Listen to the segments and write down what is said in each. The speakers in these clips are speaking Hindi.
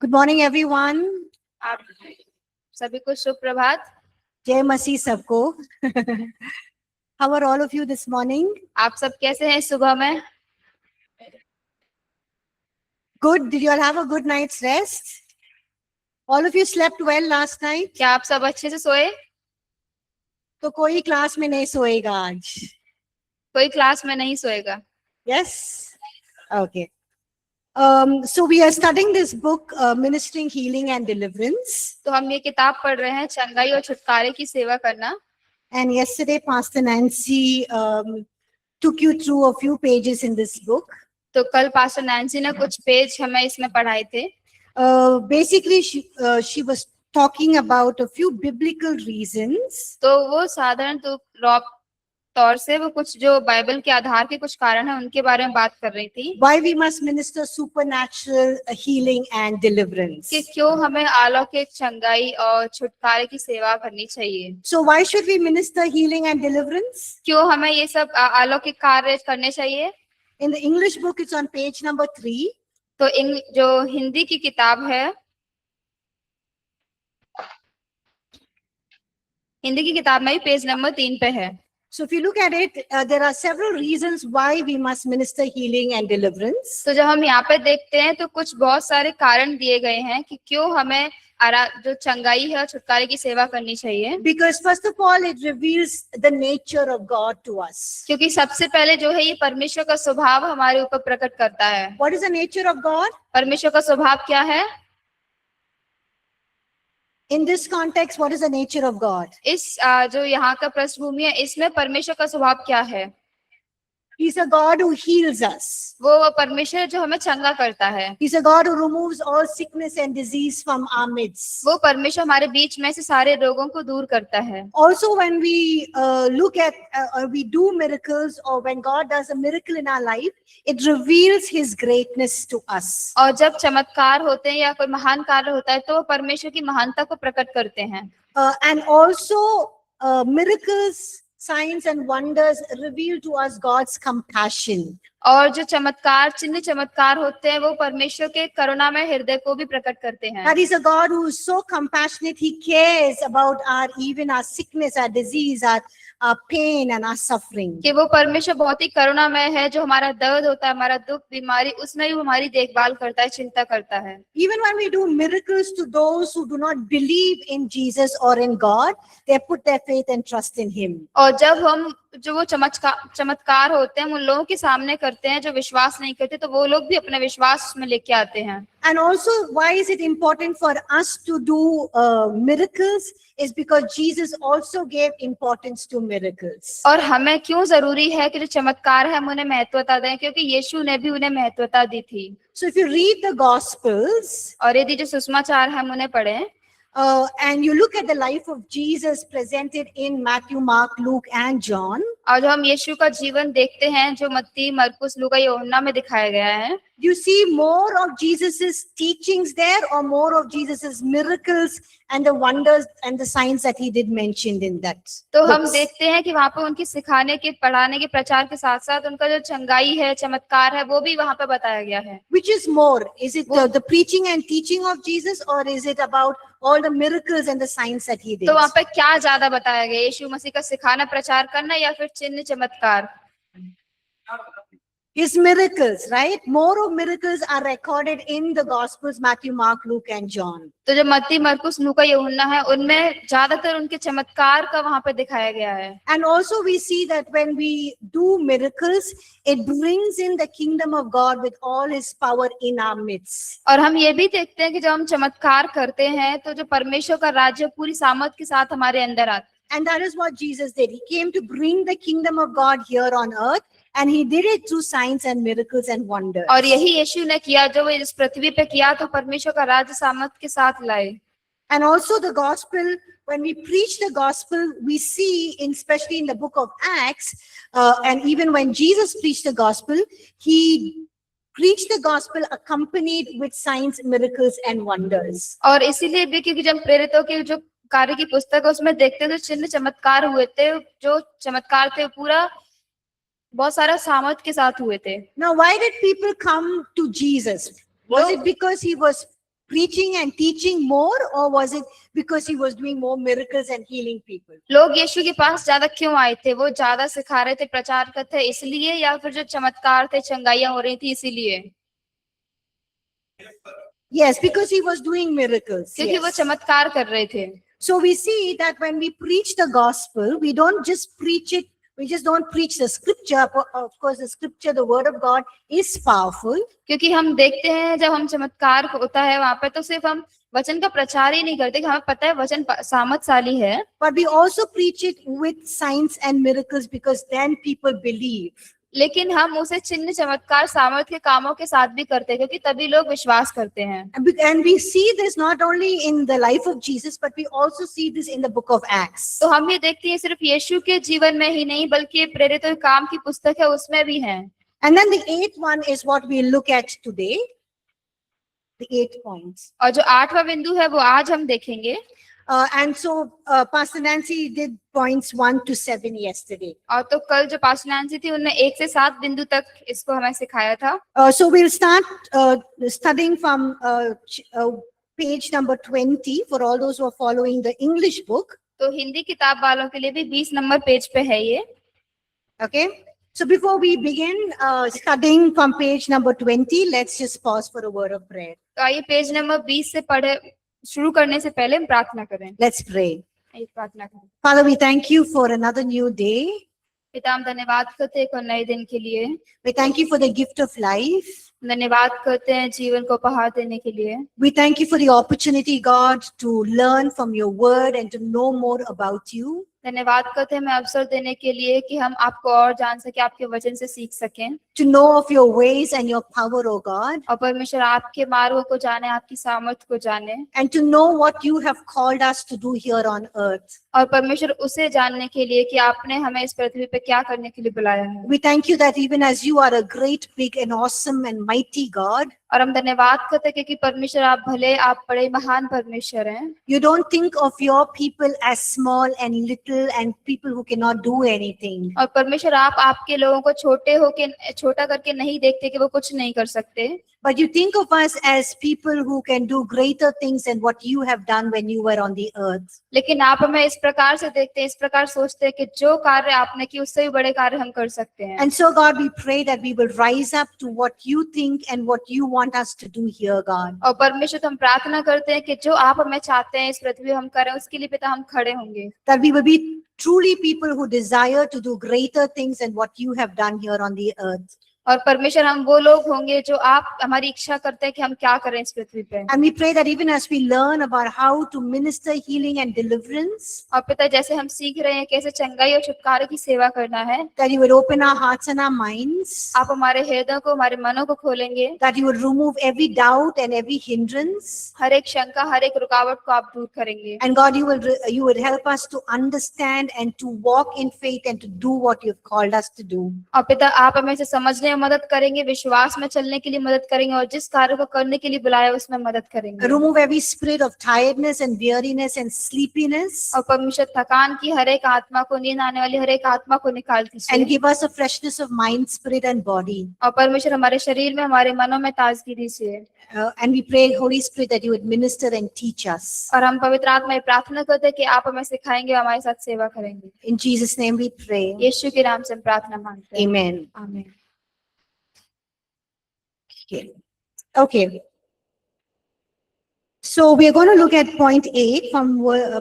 Good morning, everyone. आप सभी को शुभ प्रभात। जय मसीह सबको. How are all of you this morning? आप सब कैसे हैं सुबह में? Good. Did you all have a good night's rest? All of you slept well last night? क्या आप सब अच्छे से सोए? तो कोई क्लास में नहीं सोएगा आज. कोई क्लास में नहीं सोएगा. Yes? Okay. So we are studying this book, Ministering Healing and Deliverance. तो हम ये किताब पढ़ रहे हैं, चंगाई और छुटकारे की सेवा करना. And yesterday Pastor Nancy took you through a few pages in this book. तो कल पास्टर नैंसी ने कुछ पेज हमें इसमें पढ़ाए थे. Basically she was talking about a few biblical reasons. तो वो साधारण तौर से वो कुछ जो बाइबल के आधार के कुछ कारण हैं उनके बारे में बात कर रही थी. Why we must minister supernatural healing and deliverance. कि क्यों हमें अलौकिक चंगाई और छुटकारे की सेवा करनी चाहिए. So why should we minister healing and deliverance? क्यों हमें ये सब अलौकिक कार्य करने चाहिए? In the English book it's on page number 3. तो जो हिंदी की किताब है, हिंदी की किताब में पेज नंबर 3 पे है. So if you look at it, there are several reasons why we must minister healing and deliverance. तो जब हम यहाँ पे देखते हैं तो कुछ बहुत सारे कारण दिए गए हैं कि क्यों हमें जो चंगाई है छुटकारे की सेवा करनी चाहिए. Because first of all it reveals the nature of God to us. क्योंकि सबसे पहले जो है ये परमेश्वर का स्वभाव हमारे ऊपर प्रकट करता है. What is the nature of God? परमेश्वर का स्वभाव क्या है? In this context, what is the nature of God? इस जो यहाँ का पृष्ठभूमि है इसमें परमेश्वर का स्वभाव क्या है? He's a God who heals us. वो परमेश्वर जो हमें चंगा करता है. He's a God who removes all sickness and disease from our midst. वो परमेश्वर हमारे बीच में से सारे रोगों को दूर करता है. Also, when we look at or we do miracles, or when God does a miracle in our life, it reveals His greatness to us. और जब चमत्कार होते हैं या कोई महान कार्य होता है तो वो परमेश्वर की महानता को प्रकट करते हैं. And also, miracles, signs and wonders reveal to us God's compassion. और जो चमत्कार चिन्ह चमत्कार होते हैं वो परमेश्वर के करुणामय हृदय को भी प्रकट करते हैं. That is a God who is so compassionate. He cares about even our sickness, our disease, our pain and our suffering. कि वो परमेश्वर बहुत ही करुणामय है, जो हमारा दर्द होता है, हमारा दुख, बीमारी, उसमें भी हमारी देखभाल करता है, चिंता करता है. Even when we do miracles to those who do not believe in Jesus or in God, they put their faith and trust in Him. और जब हम जो वो चमत्कार होते हैं उन लोगों के सामने करते हैं जो विश्वास नहीं करते, तो वो लोग भी अपने विश्वास में लेके आते हैं. And also, why is it important for us to do miracles? Is because Jesus also gave importance to miracles. और हमें क्यों जरूरी है कि जो चमत्कार है हम उन्हें महत्वता दें, क्योंकि यीशु ने भी उन्हें महत्वता दी थी. So if you read the Gospels, और यदि जो सुसमाचार हम उन्हें पढ़ें, and you look at the life of Jesus presented in Matthew, Mark, Luke and John, और जो हम यीशु का जीवन देखते हैं जो मत्ती, मरकुस, लूका, यूहन्ना में दिखाया गया है, you see more of Jesus's teachings there or more of Jesus's miracles and the wonders and the signs that he did mentioned in that. तो हम देखते हैं कि वहाँ पे उनकी सिखाने के, पढ़ाने के, प्रचार के साथ साथ उनका जो चंगाई है, चमत्कार है, वो भी वहाँ पे बताया गया है. Which is more? Is it the preaching and teaching of Jesus, or is it about all the miracles and the signs that he did? तो वहाँ पे क्या ज्यादा बताया गया, यीशु मसीह का सिखाना, प्रचार करना या फिर चिन्ह चमत्कार? His miracles, right? More of miracles are recorded in the Gospels, Matthew, Mark, Luke and John. तो जो मत्ती, मरकुस, लूका, यूहन्ना है उनमें ज्यादातर उनके चमत्कार का वहाँ पे दिखाया गया है. And also we see that when we do miracles, it brings in the kingdom of God with all His power in our midst. और हम ये भी देखते हैं कि जब हम चमत्कार करते हैं तो जो परमेश्वर का राज्य पूरी सामर्थ के साथ हमारे अंदर आता है. And that is what Jesus did. He came to bring the kingdom of God here on earth, and He did it through signs and miracles and wonders. और यही यीशु ने किया, जो वो इस पृथ्वी पे किया तो परमेश्वर का राज्य सामर्थ के साथ लाए. And also the gospel, when we preach the gospel, we see, especially in the book of Acts, and even when Jesus preached the gospel, He preached the gospel accompanied with signs, miracles and wonders. और इसीलिए भी क्योंकि जब प्रेरितों के जो कार्य की पुस्तक है उसमें देखते हैं तो चिन्ह चमत्कार हुए थे, जो चमत्कार थे पूरा बहुत सारा सामर्थ के साथ हुए थे. Now, why did people come to Jesus? Was it because He was preaching and teaching more, or was it because he was doing more miracles and healing people? लोग यीशु के पास ज्यादा क्यों आए थे? वो ज्यादा सिखा रहे थे, प्रचार करते थे इसलिए, या फिर जो चमत्कार थे, चंगाइयां हो रही थी इसीलिए? Yes, because he was doing miracles. क्योंकि वो Yes. चमत्कार कर रहे थे। So we see that when we preach the gospel, we don't just preach it, we just don't preach the scripture. Of course, the scripture, the word of God is powerful. क्योंकि हम देखते हैं जब हम चमत्कार होता है वहां पे, तो सिर्फ हम वचन का प्रचार ही नहीं करते, कि हमें पता है वचन सामर्थशाली है, But we also preach it with signs and miracles, because then people believe. लेकिन हम उसे चिन्ह, चमत्कार, सामर्थ के कामों के साथ भी करते हैं, क्योंकि तभी लोग विश्वास करते हैं। And we see this not only in the life of Jesus, but we also see this in the book of Acts. तो हम ये देखते हैं सिर्फ यीशु के जीवन में ही नहीं, बल्कि प्रेरितों के काम की पुस्तक है उसमें भी है। And then the eighth one is what we look at today. The 8 points. और जो 8वां बिंदु है वो आज हम देखेंगे। And so Pastor Nancy did points 1 to 7 yesterday. और तो कल जो पास्टर नैंसी थी उन्होंने 1 से 7 बिंदु तक इसको हमें सिखाया था। So we'll start studying from page number 20 for all those who are following the English book. तो हिंदी किताब वालों के लिए भी 20 नंबर पेज पे है ये। Okay. So before we begin studying from page number 20, let's just pause for a word of prayer. तो आइए पेज नंबर 20 से पढ़े शुरू करने से पहले हम प्रार्थना करें। Let's pray. आइए प्रार्थना करें। Father, we thank you for another new day. पिता हम धन्यवाद करते हैं एक और नए दिन के लिए। We thank you for the gift of life. धन्यवाद करते हैं जीवन को उपहार देने के लिए। We thank you for the opportunity, God, to learn from your word and to know more about you. धन्यवाद करते हैं हमें अवसर देने के लिए कि हम आपको और जान सके, आपके वचन से सीख सकें, To know of your ways and your power, O God, और परमेश्वर आपके मार्गों को जाने, आपकी सामर्थ्य को जाने, and to know what you have called us to do here on earth. और परमेश्वर उसे जानने के लिए कि आपने हमें इस पृथ्वी पे क्या करने के लिए बुलाया है। We thank you that even as you are a great, big, and awesome and mighty God, और हम धन्यवाद करते हैं क्योंकि परमेश्वर आप भले, आप बड़े महान परमेश्वर हैं। you don't think of your people as small and little and people who cannot do anything. और परमेश्वर आप आपके लोगों को छोटा करके नहीं देखते कि वो कुछ नहीं कर सकते, But you think of us as people who can do greater things than what you have done when you were on the earth. लेकिन आप हमें इस प्रकार से देखते हैं, इस प्रकार सोचते हैं कि जो कार्य आपने किए उससे भी बड़े कार्य हम कर सकते हैं। And so, God, we pray that we will rise up to what you think and what you want us to do here, God. और परमेश्वर हम प्रार्थना करते हैं कि जो आप हमें चाहते हैं इस पृथ्वी हम करें, उसके लिए पिता हम खड़े होंगे। That we will be truly people who desire to do greater things than what you have done here on the earth. और परमेश्वर हम वो लोग होंगे जो आप हमारी इच्छा करते हैं कि हम क्या करें इस पृथ्वी पे। And we pray that even as we learn about how to minister healing and deliverance, और पिता जैसे हम सीख रहे हैं कैसे चंगाई और छुटकारे की सेवा करना है, that you will open our hearts and our minds, आप हमारे हृदय को, हमारे मनों को खोलेंगे, that you will remove every doubt and every hindrance. हर एक शंका, हर एक रुकावट को आप दूर करेंगे। And God, you will help us to understand and to walk in faith and to do what you've called us to do. और पिता आप हमें इसे समझने में मदद करेंगे, विश्वास में चलने के लिए मदद करेंगे, और जिस कार्य को करने के लिए बुलाया उसमें मदद करेंगे। Remove every spirit of tiredness and weariness and sleepiness, और परमेश्वर थकान की हर एक आत्मा को, नींद आने वाली हर एक आत्मा को निकाल and दीजिए, give us a freshness of mind, spirit, and body. और परमेश्वर हमारे शरीर में, हमारे मनों में ताजगी दीजिए। And we pray, Holy Spirit, that you would minister and teach us. और हम पवित्र आत्मा में प्रार्थना करते हैं कि आप हमें सिखाएंगे और हमारे साथ सेवा करेंगे। In Jesus' name we pray. यीशु के नाम से हम प्रार्थना मांगते हैं। Amen. आमीन। Okay. So we are going to look at point 8 from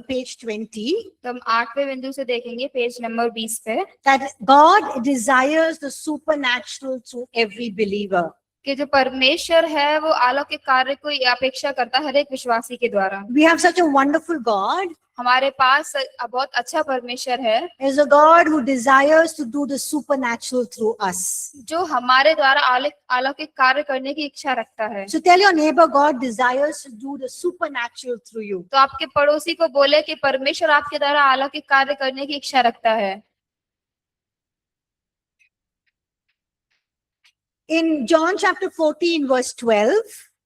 page 20. तो हम 8वें बिंदु से देखेंगे पेज नंबर 20 पे, That God desires the supernatural to every believer. कि जो परमेश्वर है वो अलौकिक कार्य को अपेक्षा करता है हर एक विश्वासी के द्वारा। We have such a wonderful God. हमारे पास बहुत अच्छा परमेश्वर है Is a God who desires to do the supernatural through us. जो हमारे द्वारा अलौकिक कार्य करने की इच्छा रखता है। So tell your neighbor, God desires to do the supernatural through you. तो आपके पड़ोसी को बोले कि परमेश्वर आपके द्वारा अलौकिक कार्य करने की इच्छा रखता है। In John chapter 14 verse 12,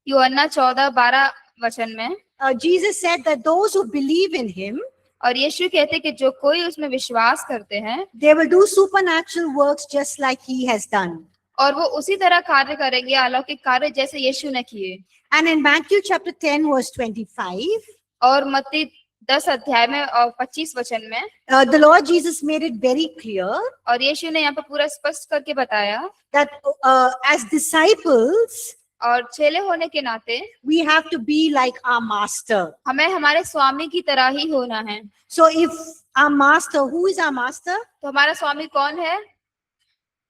यूहन्ना 14:12 वचन में, Jesus said that those who believe in him, और यीशु कहते कि जो कोई उसमें विश्वास करते हैं they will do supernatural works just like he has done. और वो उसी तरह कार्य करेंगे, अलौकिक कार्य जैसे यीशु ने किए। And in Matthew chapter 10 verse 25, और मत्ती 10 अध्याय में और 25 वचन में, the Lord Jesus made it very clear और यीशु ने यहाँ पे पूरा स्पष्ट करके बताया that as disciples, और चेले होने के नाते we have to be like our master. हमें हमारे स्वामी की तरह ही होना है। So if our master, who is our master? तो हमारा स्वामी कौन है?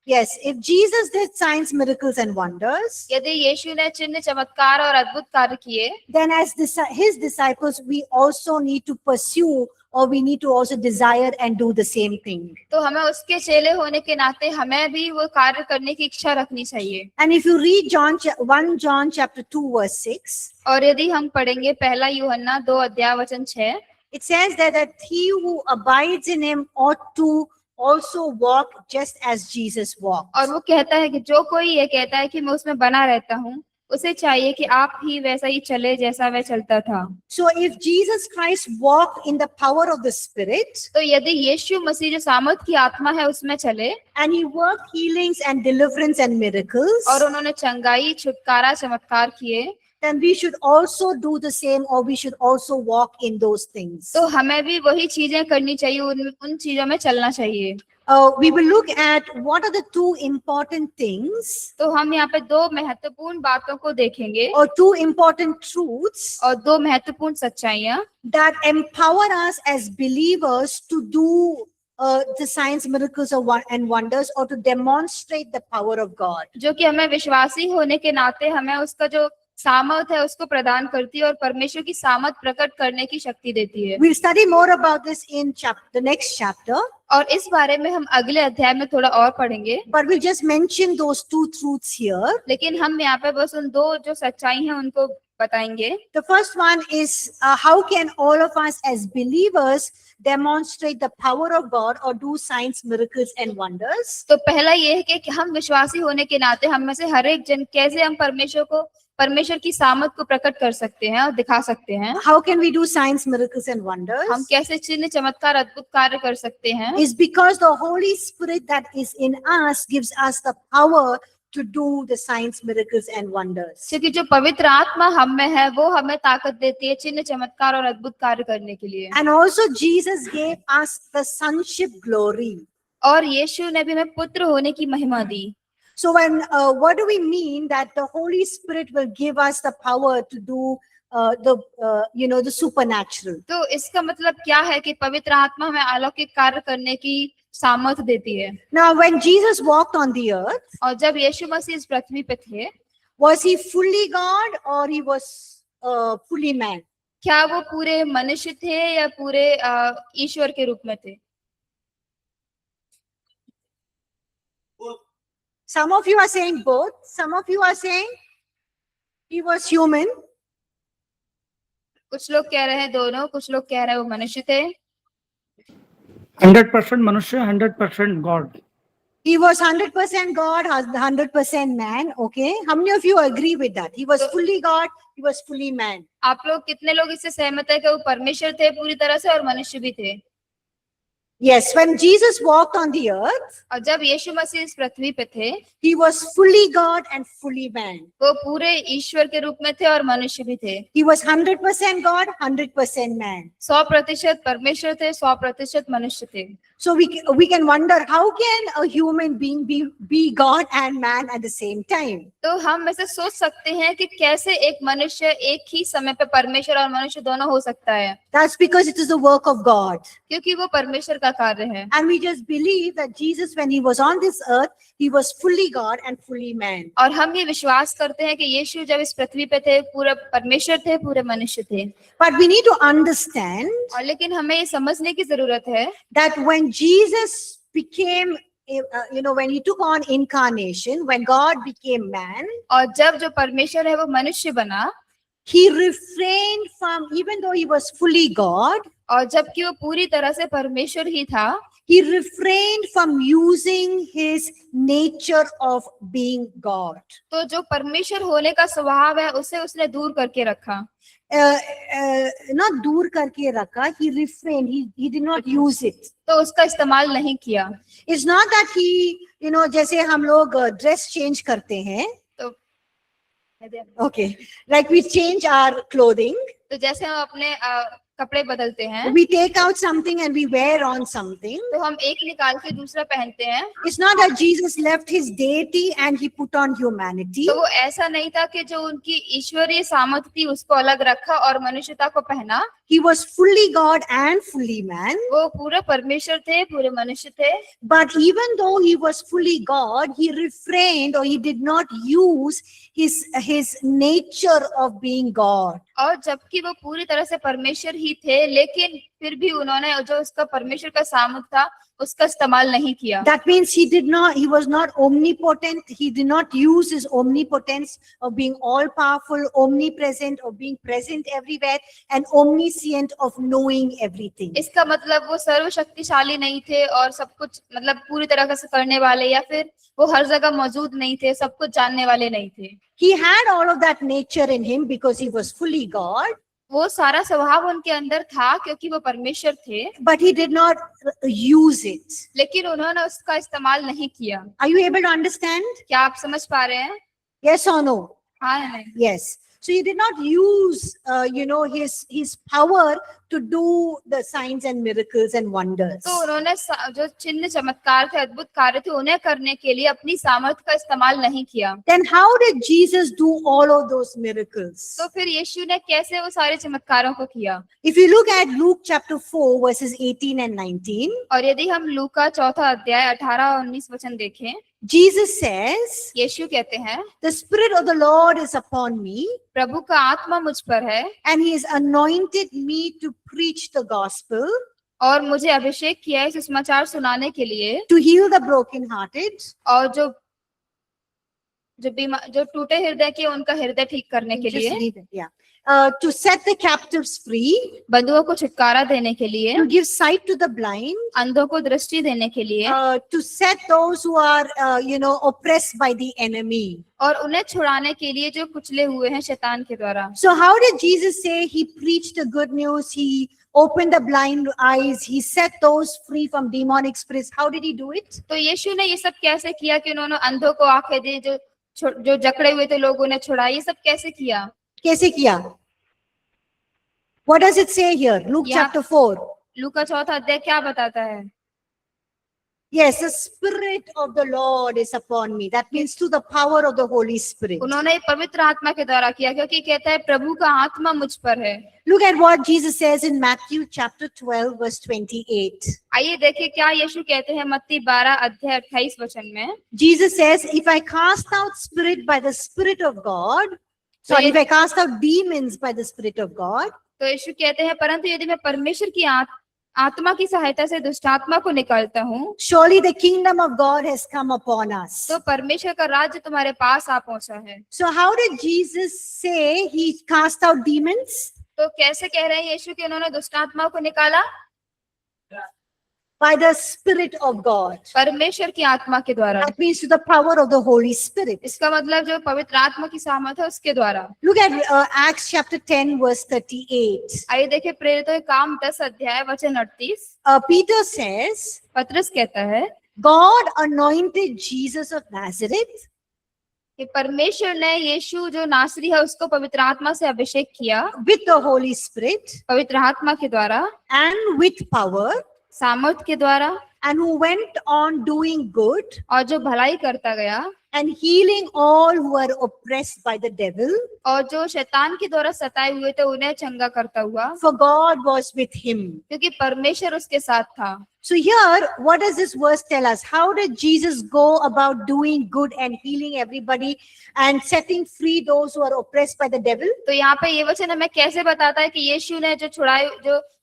Yes, if Jesus did signs, miracles and wonders, यदि यीशु ने चिन्ह चमत्कार और अद्भुत कार्य किए, then as his disciples, we also need to pursue, or we need to also desire and do the same thing. तो हमें उसके चेले होने के नाते हमें भी वो कार्य करने की इच्छा रखनी चाहिए। And if you read 1 John chapter 2 verse 6, और यदि हम पढ़ेंगे पहला यूहन्ना 2 अध्याय वचन 6, it says that he who abides in him ought to also walk just as Jesus walked. और वो कहता है कि जो कोई ये कहता है कि मैं उसमें बना रहता हूँ, उसे चाहिए कि आप ही वैसा ही चले जैसा वह चलता था। So if Jesus Christ walked in the power of the Spirit, तो यदि यीशु मसीह जो सामर्थ की आत्मा है उसमें चले, and he worked healings and deliverance and miracles, और उन्होंने चंगाई, छुटकारा, चमत्कार किए, then we should also do the same, or we should also walk in those things. तो हमें भी वही चीजें करनी चाहिए, उन चीजों में चलना चाहिए। We will look at what are the two important things, तो हम यहाँ पे दो महत्वपूर्ण बातों को देखेंगे or two important truths और दो महत्वपूर्ण सच्चाइयाँ that empower us as believers to do the signs, miracles, and wonders, or to demonstrate the power of God. जो कि हमें विश्वासी होने के नाते हमें उसका जो सामर्थ है उसको प्रदान करती है और परमेश्वर की सामर्थ प्रकट करने की शक्ति देती है। We'll study more about this in the next chapter, और इस बारे में हम अगले अध्याय में थोड़ा और पढ़ेंगे, but we'll just mention those two truths here. लेकिन हम यहाँ पे बस उन दो जो सच्चाई हैं उनको बताएंगे। The first one is how can all of us as believers demonstrate the power of God or do signs, miracles, and wonders? तो पहला ये है कि हम विश्वासी होने के नाते हम में से हर एक जन कैसे हम परमेश्वर की सामर्थ को प्रकट कर सकते हैं और दिखा सकते हैं। How can we do signs, miracles, and wonders? हम कैसे चिन्ह चमत्कार अद्भुत कार्य कर सकते हैं? Is because the Holy Spirit that is in us gives us the power to do the signs, miracles, and wonders. क्योंकि जो पवित्र आत्मा हम में है वो हमें ताकत देती है चिन्ह चमत्कार और अद्भुत कार्य करने के लिए। And also Jesus gave us the sonship glory. और यीशु ने भी हमें पुत्र होने की महिमा दी। So when what do we mean that the Holy Spirit will give us the power to do the supernatural? तो इसका मतलब क्या है कि पवित्र आत्मा हमें अलौकिक कार्य करने की सामर्थ देती है। Now when Jesus walked on the earth, और जब यीशु मसीह इस पृथ्वी पे थे, was he fully God or he was fully man? क्या वो पूरे मनुष्य थे या पूरे ईश्वर के रूप में थे? Some of you are saying both. Some of you are saying he was human. कुछ लोग कह रहे हैं दोनों, कुछ लोग कह रहे हैं वो मनुष्य थे। 100% मनुष्य, 100% God. He was 100% God, 100% man. Okay, how many of you agree with that? He was fully God, he was fully man. आप लोग कितने लोग इससे सहमत है कि वो परमेश्वर थे पूरी तरह से और मनुष्य भी थे? Yes, when Jesus walked on the earth, और जब यीशु मसीह इस पृथ्वी पे थे, he was fully God and fully man. वो पूरे ईश्वर के रूप में थे और मनुष्य भी थे। He was 100% God, 100% man. 100% परमेश्वर थे, 100% मनुष्य थे। So we can wonder, how can a human being be God and man at the same time? तो हम ऐसे सोच सकते हैं कि कैसे एक मनुष्य एक ही समय पे परमेश्वर और मनुष्य दोनों हो सकता है। That's because it is the work of God. क्योंकि वो परमेश्वर का कार्य है। And we just believe that Jesus, when he was on this earth, he was fully God and fully man. और हम ये विश्वास करते हैं कि यीशु जब इस पृथ्वी पे थे पूरे परमेश्वर थे, पूरे मनुष्य थे। But we need to understand और लेकिन हमें ये समझने की जरूरत है that when Jesus became, when he took on incarnation, when God became man, और जब जो परमेश्वर है वो मनुष्य बना, he refrained from, even though he was fully God, और जबकि वो पूरी तरह से परमेश्वर ही था, he refrained from using his nature of being God. तो जो परमेश्वर होने का स्वभाव है उसे उसने दूर करके रखा। Not दूर करके रखा, he refrained, he did not use it. तो उसका इस्तेमाल नहीं किया। It's not that he, जैसे हम लोग ड्रेस चेंज करते हैं, तो Okay. Like we change our clothing, तो जैसे हम अपने कपड़े बदलते हैं, we take out something and we wear on something. तो हम एक निकाल के दूसरा पहनते हैं. It's not that Jesus left his deity and he put on humanity. तो वो ऐसा नहीं था कि जो उनकी ईश्वरीय सामर्थ्य थी उसको अलग रखा और मनुष्यता को पहना. He was fully God and fully man. वो पूरे परमेश्वर थे, पूरे मनुष्य थे. But even though he was fully God, he refrained or he did not use his nature of being God. और जबकि वो पूरी तरह से परमेश्वर ही थे, लेकिन फिर भी उन्होंने जो उसका परमेश्वर का सामर्थ्य था उसका इस्तेमाल नहीं किया. That means he was not omnipotent. He did not use his omnipotence of being all powerful, omnipresent, of being present everywhere, and omniscient of knowing everything. इसका मतलब वो सर्वशक्तिशाली नहीं थे और सब कुछ मतलब पूरी तरह से करने वाले, या फिर वो हर जगह मौजूद नहीं थे, सब कुछ जानने वाले नहीं थे. He had all of that nature in him because he was fully God. वो सारा स्वभाव उनके अंदर था क्योंकि वो परमेश्वर थे, But he did not use it. लेकिन उन्होंने उसका इस्तेमाल नहीं किया. Are you able to understand? क्या आप समझ पा रहे हैं? Yes or no? हाँ या नहीं? Yes. So he did not use, his power to do the signs and miracles and wonders. तो उन्होंने जो चिन्ह चमत्कार थे, अद्भुत कार्य थे, उन्हें करने के लिए अपनी सामर्थ्य का इस्तेमाल नहीं किया. Then how did Jesus do all of those miracles? तो फिर यीशु ने कैसे वो सारे चमत्कारों को किया? If you look at Luke chapter 4 verses 18 and 19, और यदि हम लूका 4 अध्याय 18 और 19 वचन देखें, Jesus says, यीशु कहते हैं, "The Spirit of the Lord is upon me, प्रभु का आत्मा मुझ पर है and He has anointed me to preach the gospel, और मुझे अभिषेक किया है सुसमाचार सुनाने के लिए, to heal the brokenhearted, और जो टूटे हृदय के उनका हृदय ठीक करने के just लिए, read it, yeah. To set the captives free, बंधुओं को छुटकारा देने के लिए, to give sight to the blind, अंधों को दृष्टि देने के लिए, to set those who are, oppressed by the enemy." और उन्हें छुड़ाने के लिए जो कुचले हुए हैं शैतान के द्वारा. So how did Jesus say he preached the good news? He opened the blind eyes. He set those free from demonic spirits. How did he do it? तो यीशु ने ये सब कैसे किया कि उन्होंने अंधों को आंखें दी, जो जकड़े हुए थे लोग उन्हें छुड़ाए, ये सब कैसे किया? कैसे किया? What does it say here? Luke Yeah. chapter 4. लूका 4 अध्याय क्या बताता है? Yes, the Spirit of the Lord is upon me. That means through the power of the Holy Spirit. उन्होंने पवित्र आत्मा के द्वारा किया, क्योंकि कहता है प्रभु का आत्मा मुझ पर है. Look at what Jesus says in Matthew chapter 12 verse 28. आइए देखिए क्या यीशु कहते हैं मत्ती 12 अध्याय 28 वचन में. Jesus says, "If I cast out spirit by the Spirit of God," sorry, if I cast out demons by the Spirit of God, तो यीशु कहते हैं, परंतु यदि मैं परमेश्वर की आत्मा की सहायता से दुष्ट आत्मा को निकालता हूँ, surely the kingdom of God has come upon us. तो परमेश्वर का राज्य तुम्हारे पास आ पहुंचा है. So how did Jesus say he cast out demons? तो कैसे कह रहे हैं यीशु कि उन्होंने दुष्ट आत्मा को निकाला? By the Spirit of God. परमेश्वर की आत्मा के द्वारा. That means to the power of the Holy Spirit. इसका मतलब जो पवित्र आत्मा की सामर्थ्य है उसके द्वारा. Look at Acts chapter 10 verse 38. आइए देखिए प्रेरितों के काम 10 अध्याय वचन 38. Peter says, पतरस कहता है God anointed Jesus of Nazareth कि परमेश्वर ने यीशु जो नासरी है उसको पवित्र आत्मा से अभिषेक किया, with the Holy Spirit पवित्र आत्मा के द्वारा, and with power, सामर्थ के द्वारा, and who went on doing good और जो भलाई करता गया, and healing all who are oppressed by the devil, और जो शैतान के द्वारा सताए हुए थे उन्हें चंगा करता हुआ, for God was with him. क्योंकि परमेश्वर उसके साथ था. So here, what does this verse tell us? How did Jesus go about doing good and healing everybody and setting free those who are oppressed by the devil? तो यहाँ पे ये वचन हमें कैसे बताता है कि यीशु ने जो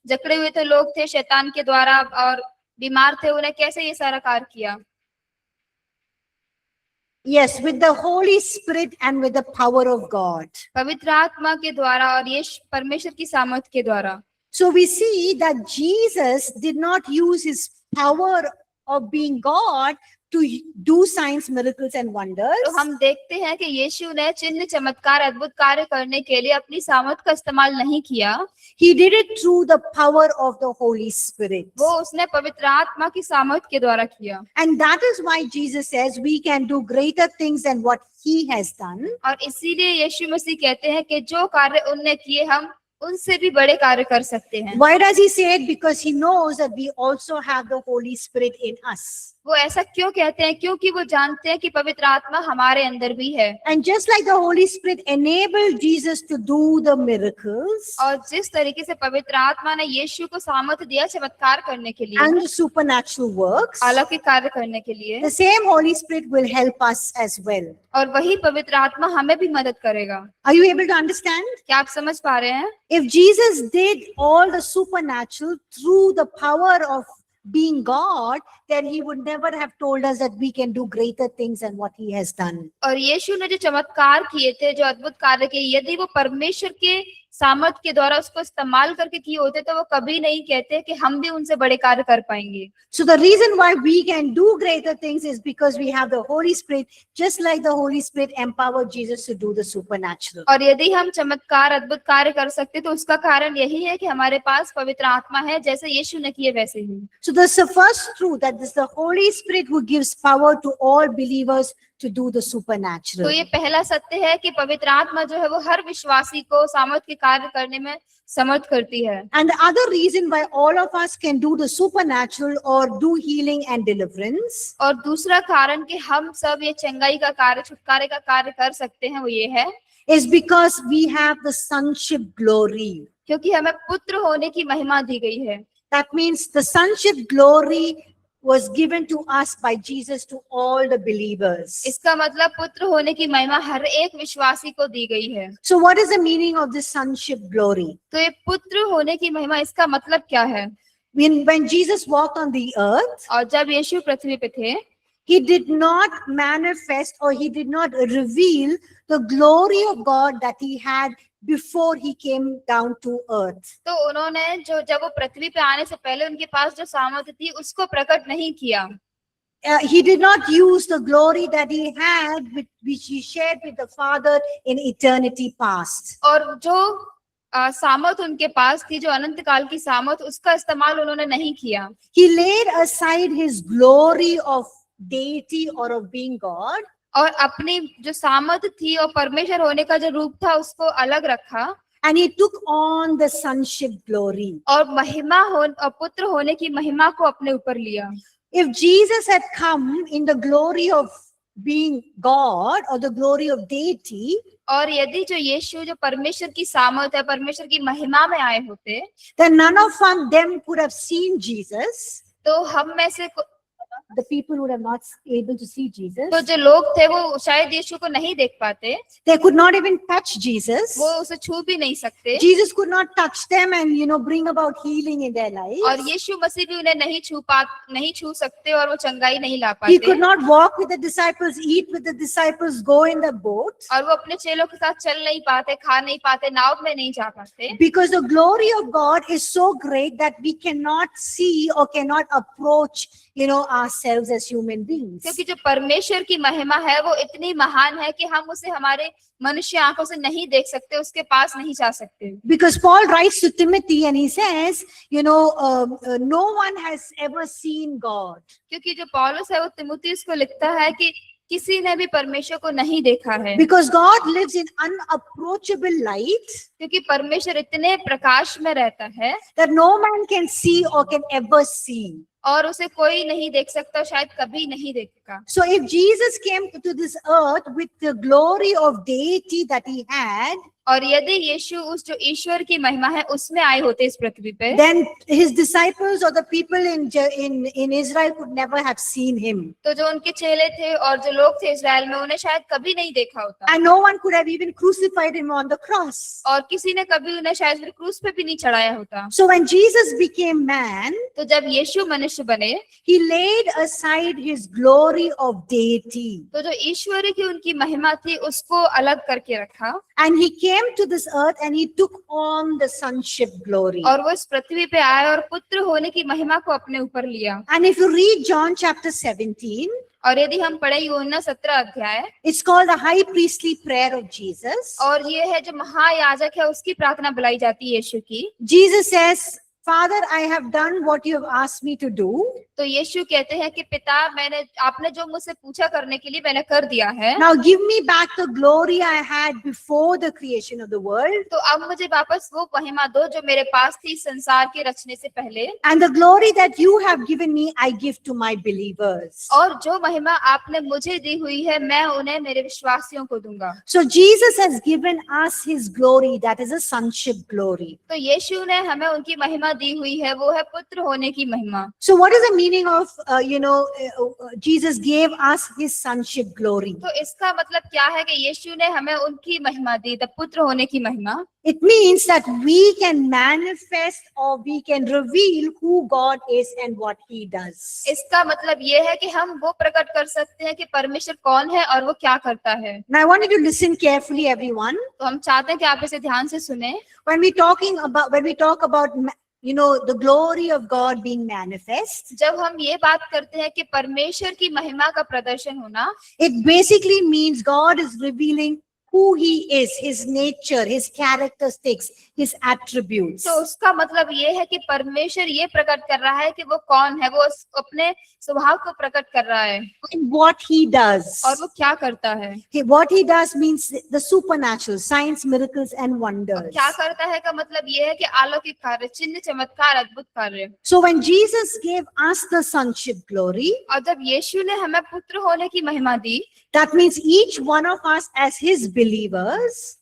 जकड़े हुए थे लोग थे शैतान के द्वारा और बीमार थे, उन्हें कैसे ये सारा कार्य किया? Yes, with the Holy Spirit and with the power of God. पवित्र आत्मा के द्वारा और ये परमेश्वर की सामर्थ के द्वारा. So we see that Jesus did not use his power of being God, to do signs, miracles, and wonders. तो हम देखते हैं कि यीशु ने चिन्ह, चमत्कार, अद्भुत कार्य करने के लिए अपनी सामर्थ का इस्तेमाल नहीं किया। He did it through the power of the Holy Spirit. वो उसने पवित्र आत्मा की सामर्थ के द्वारा किया। And that is why Jesus says we can do greater things than what he has done. और इसीलिए यीशु मसीह कहते हैं कि जो कार्य उनने किए हम उनसे भी बड़े कार्य कर सकते हैं। Why does he say it? Because he knows that we also have the Holy Spirit in us. वो ऐसा क्यों कहते हैं? क्योंकि वो जानते हैं कि पवित्र आत्मा हमारे अंदर भी है। And just like the Holy Spirit enabled Jesus to do the miracles और जिस तरीके से पवित्र आत्मा ने यीशु को सामर्थ्य दिया चमत्कार करने के लिए, and the supernatural works, अलौकिक कार्य करने के लिए, the same Holy Spirit will help us as well. और वही पवित्र आत्मा हमें भी मदद करेगा। Are you able to understand? क्या आप समझ पा रहे हैं? If Jesus did all the supernatural through the power of being God, then he would never have told us that we can do greater things than what he has done. और यीशु ने जो चमत्कार किए थे, जो अद्भुत कार्य किए, यदि वो परमेश्वर के सामर्थ के द्वारा उसको इस्तेमाल करके किए होते तो वो कभी नहीं कहते कि हम भी उनसे बड़े कार्य कर पाएंगे। So the reason why we can do greater things is because we have the Holy Spirit, just like the Holy Spirit empowered Jesus to do the supernatural. और यदि हम चमत्कार, अद्भुत कार्य कर सकते तो उसका कारण यही है कि हमारे पास पवित्र आत्मा है, जैसे यीशु ने किए वैसे ही। So this is the first truth, that this is the Holy Spirit who gives power to all believers to do the supernatural. तो ये पहला सत्य है कि पवित्र आत्मा जो है वो हर विश्वासी को सामर्थ के कार्य करने में समर्थ करती है। And the other reason why all of us can do the supernatural or do healing and deliverance और दूसरा कारण कि हम सब ये चंगाई का कार्य, छुटकारे का कार्य कर सकते हैं, वो ये है is because we have the sonship glory. क्योंकि हमें पुत्र होने की महिमा दी गई है। That means the sonship glory was given to us by Jesus to all the believers. इसका मतलब पुत्र होने की महिमा हर एक विश्वासी को दी गई है। So what is the meaning of this sonship glory? तो ये पुत्र होने की महिमा, इसका मतलब क्या है? When Jesus walked on the earth, और जब यीशु पृथ्वी पे थे, he did not manifest or he did not reveal the glory of God that he had before he came down to earth. तो उन्होंने जब वो पृथ्वी पे आने से पहले उनके पास जो सामर्थ्य थी उसको प्रकट नहीं किया। He did not use the glory that he had, which he shared with the Father in eternity past. और जो सामर्थ उनके पास थी, जो अनंत काल की सामर्थ, उसका इस्तेमाल उन्होंने नहीं किया। He laid aside his glory of deity or of being God, और अपनी जो सामर्थ थी और परमेश्वर होने का जो रूप था उसको अलग रखा, and he took on the sonship glory. और पुत्र होने की महिमा को अपने ऊपर लिया। If Jesus had come in the glory of being God or the glory of deity, और यदि जो यीशु जो परमेश्वर की सामर्थ है, परमेश्वर की महिमा में आए होते, then none of them could have seen Jesus. तो हम में से The people would have not able to see Jesus. तो जो लोग थे वो शायद यीशु को नहीं देख पाते, They could not even touch Jesus. वो उसे छू भी नहीं सकते, Jesus could not touch them and bring about healing in their lives. और यीशु मसीह भी उन्हें नहीं छू सकते और वो चंगाई नहीं ला He पाते, could not walk with the disciples, eat with the disciples, go in the boat, और वो अपने चेलों के साथ चल नहीं पाते, खा नहीं पाते, नाव में नहीं जा पाते, because the glory of God is so great that we cannot see or cannot approach ourselves as human beings. क्योंकि जो परमेश्वर की महिमा है वो इतनी महान है कि हम उसे हमारे मनुष्य आंखों से नहीं देख सकते, उसके पास नहीं जा सकते। Because Paul writes to Timothy and he says, no one has ever seen God. क्योंकि जो पौलुस है वो तिमुथियुस को लिखता है कि किसी ने भी परमेश्वर को नहीं देखा है, Because God lives in unapproachable light क्योंकि परमेश्वर इतने प्रकाश में रहता है that no man can see or can ever see. और उसे कोई नहीं देख सकता, शायद कभी नहीं देखेगा। So if Jesus came to this earth with the glory of deity that he had, और यदि यीशु उस जो ईश्वर की महिमा है उसमें आए होते इस पृथ्वी पे, then his disciples or the people in Israel could never have seen him. तो जो उनके चेले थे और जो लोग थे इस्राएल में, उन्हें शायद कभी नहीं देखा होता, And no one could have even crucified him on the cross. और किसी ने कभी उन्हें शायद फिर क्रूस पे भी नहीं चढ़ाया होता। So when Jesus became man, तो जब यीशु मनुष्य बने, he laid aside his glory of deity. तो जो ईश्वरी की उनकी महिमा थी उसको अलग करके रखा, And he came to this earth and he took on the sonship glory. और वो इस पृथ्वी पे आए और पुत्र होने की महिमा को अपने ऊपर लिया। And if you read John chapter 17, और यदि हम पढ़े यूहन्ना 17 अध्याय, it's called the high priestly prayer of Jesus. और ये है जो महायाजक है उसकी प्रार्थना बुलाई जाती है यीशु की। Jesus says, Father, I have done what you have asked me to do. तो यीशु कहते हैं कि पिता, आपने जो मुझसे पूछा करने के लिए मैंने कर दिया है। Now give me back the glory I had before the creation of the world. तो अब मुझे वापस वो महिमा दो जो मेरे पास थी संसार के रचने से पहले। And the glory that you have given me, I give to my believers. और जो महिमा आपने मुझे दी हुई है मैं उन्हें मेरे विश्वासियों को दूंगा। So Jesus has given us his glory, that is a sonship glory. तो यीशु ने हमें उनकी महिमा दी हुई है, वो है पुत्र होने की महिमा। So what is the meaning of, Jesus gave us his sonship glory? तो इसका मतलब क्या है कि यीशु ने हमें उनकी महिमा दी, द पुत्र होने की महिमा। It means that we can manifest or we can reveal who God is and what he does. इसका मतलब ये है कि हम वो प्रकट कर सकते हैं कि परमेश्वर कौन है और वो क्या करता है। Now I want you to listen carefully, everyone. तो हम चाहते हैं कि आप इसे ध्यान से सुने। When we talk about the glory of God being manifest, जब हम ये बात करते हैं कि परमेश्वर की महिमा का प्रदर्शन होना, it basically means God is revealing who he is, his nature, his characteristics, his attributes. तो उसका मतलब ये है कि परमेश्वर ये प्रकट कर रहा है कि वो कौन है, वो अपने स्वभाव को प्रकट कर रहा है And what he does. और वो क्या करता है। What he does means the supernatural, signs, miracles and wonders. क्या करता है का मतलब ये है कि अलौकिक कार्य, चिन्ह, चमत्कार, अद्भुत कार्य। So when Jesus gave us the sonship glory, और जब यीशु ने हमें पुत्र होने की महिमा दी, that means each one of us as his believers,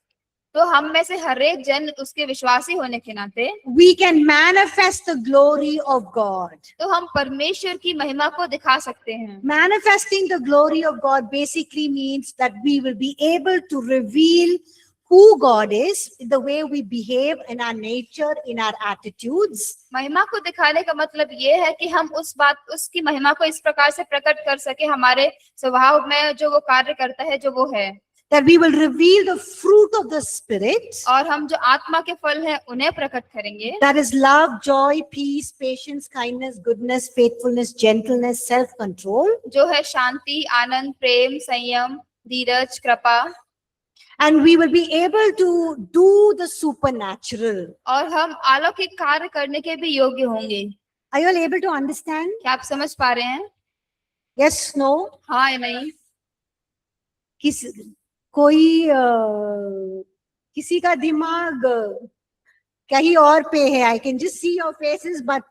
तो हम में से हर एक जन उसके विश्वासी होने के नाते we can manifest the glory of God. तो हम परमेश्वर की महिमा को दिखा सकते हैं। Manifesting the glory of God basically means that we will be able to reveal who God is, the way we behave in our nature, in our attitudes. महिमा को दिखाने का मतलब ये है कि हम उसकी महिमा को इस प्रकार से प्रकट कर सके हमारे स्वभाव में, जो वो कार्य करता है, जो वो है। That we will reveal the fruit of the Spirit. और हम जो आत्मा के फल हैं उन्हें प्रकट करेंगे। That is love, joy, peace, patience, kindness, goodness, faithfulness, gentleness, self-control. जो है शांति, आनंद, प्रेम, संयम, धीरज, कृपा। And we will be able to do the supernatural. और हम अलौकिक कार्य करने के भी योग्य होंगे। Are you all able to understand? क्या आप समझ पा रहे हैं? Yes, no? हाँ या नहीं? किसी का दिमाग कहीं और पे है। I can just see your faces, but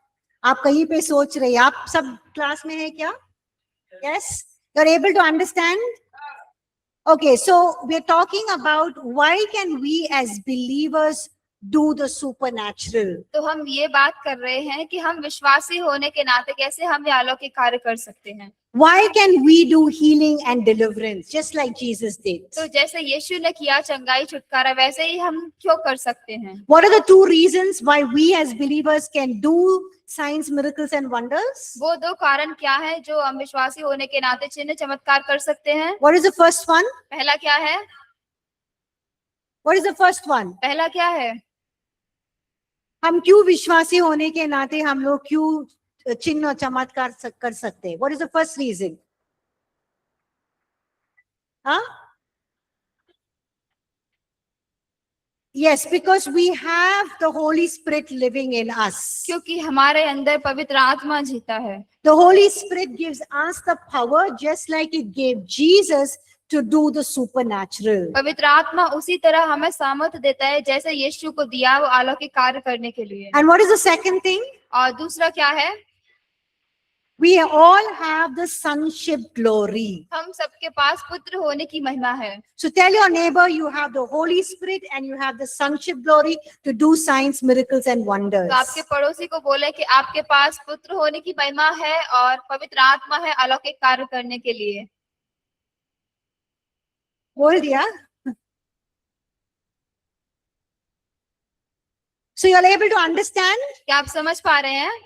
आप कहीं पे सोच रहे हैं। आप सब क्लास में है क्या? Yes? You're able to understand? Okay, so we're talking about why can we as believers do the supernatural. तो हम ये बात कर रहे हैं कि हम विश्वासी होने के नाते कैसे हम ये अलौकिक कार्य कर सकते हैं। Why can we do healing and deliverance just like Jesus did? तो जैसे यीशु ने किया चंगाई छुटकारा, वैसे ही हम क्यों कर सकते हैं? What are the two reasons why we as believers can do signs, miracles and wonders? वो दो कारण क्या है जो हम विश्वासी होने के नाते चिन्ह चमत्कार कर सकते हैं? What is the first one? पहला क्या है? What is the first one? पहला क्या है? हम क्यों विश्वासी होने के नाते हम लोग क्यों चिन्ह और चमत्कार कर सकते हैं? What is the first reason? Huh? Yes, because we have the Holy Spirit living in us. क्योंकि हमारे अंदर पवित्र आत्मा जीता है। The Holy Spirit gives us the power just like it gave Jesus to do the supernatural. पवित्र आत्मा उसी तरह हमें सामर्थ्य देता है जैसे यीशु को दिया वो अलौकिक कार्य करने के लिए। And what is the second thing? और दूसरा क्या है? We all have the sonship glory. हम सबके पास पुत्र होने की महिमा है। So tell your neighbor you have the Holy Spirit and you have the sonship glory to do signs, miracles and wonders. तो आपके पड़ोसी को बोले कि आपके पास पुत्र होने की महिमा है और पवित्र आत्मा है अलौकिक कार्य करने के लिए। बोल दिया? So you are able to understand? क्या आप समझ पा रहे हैं?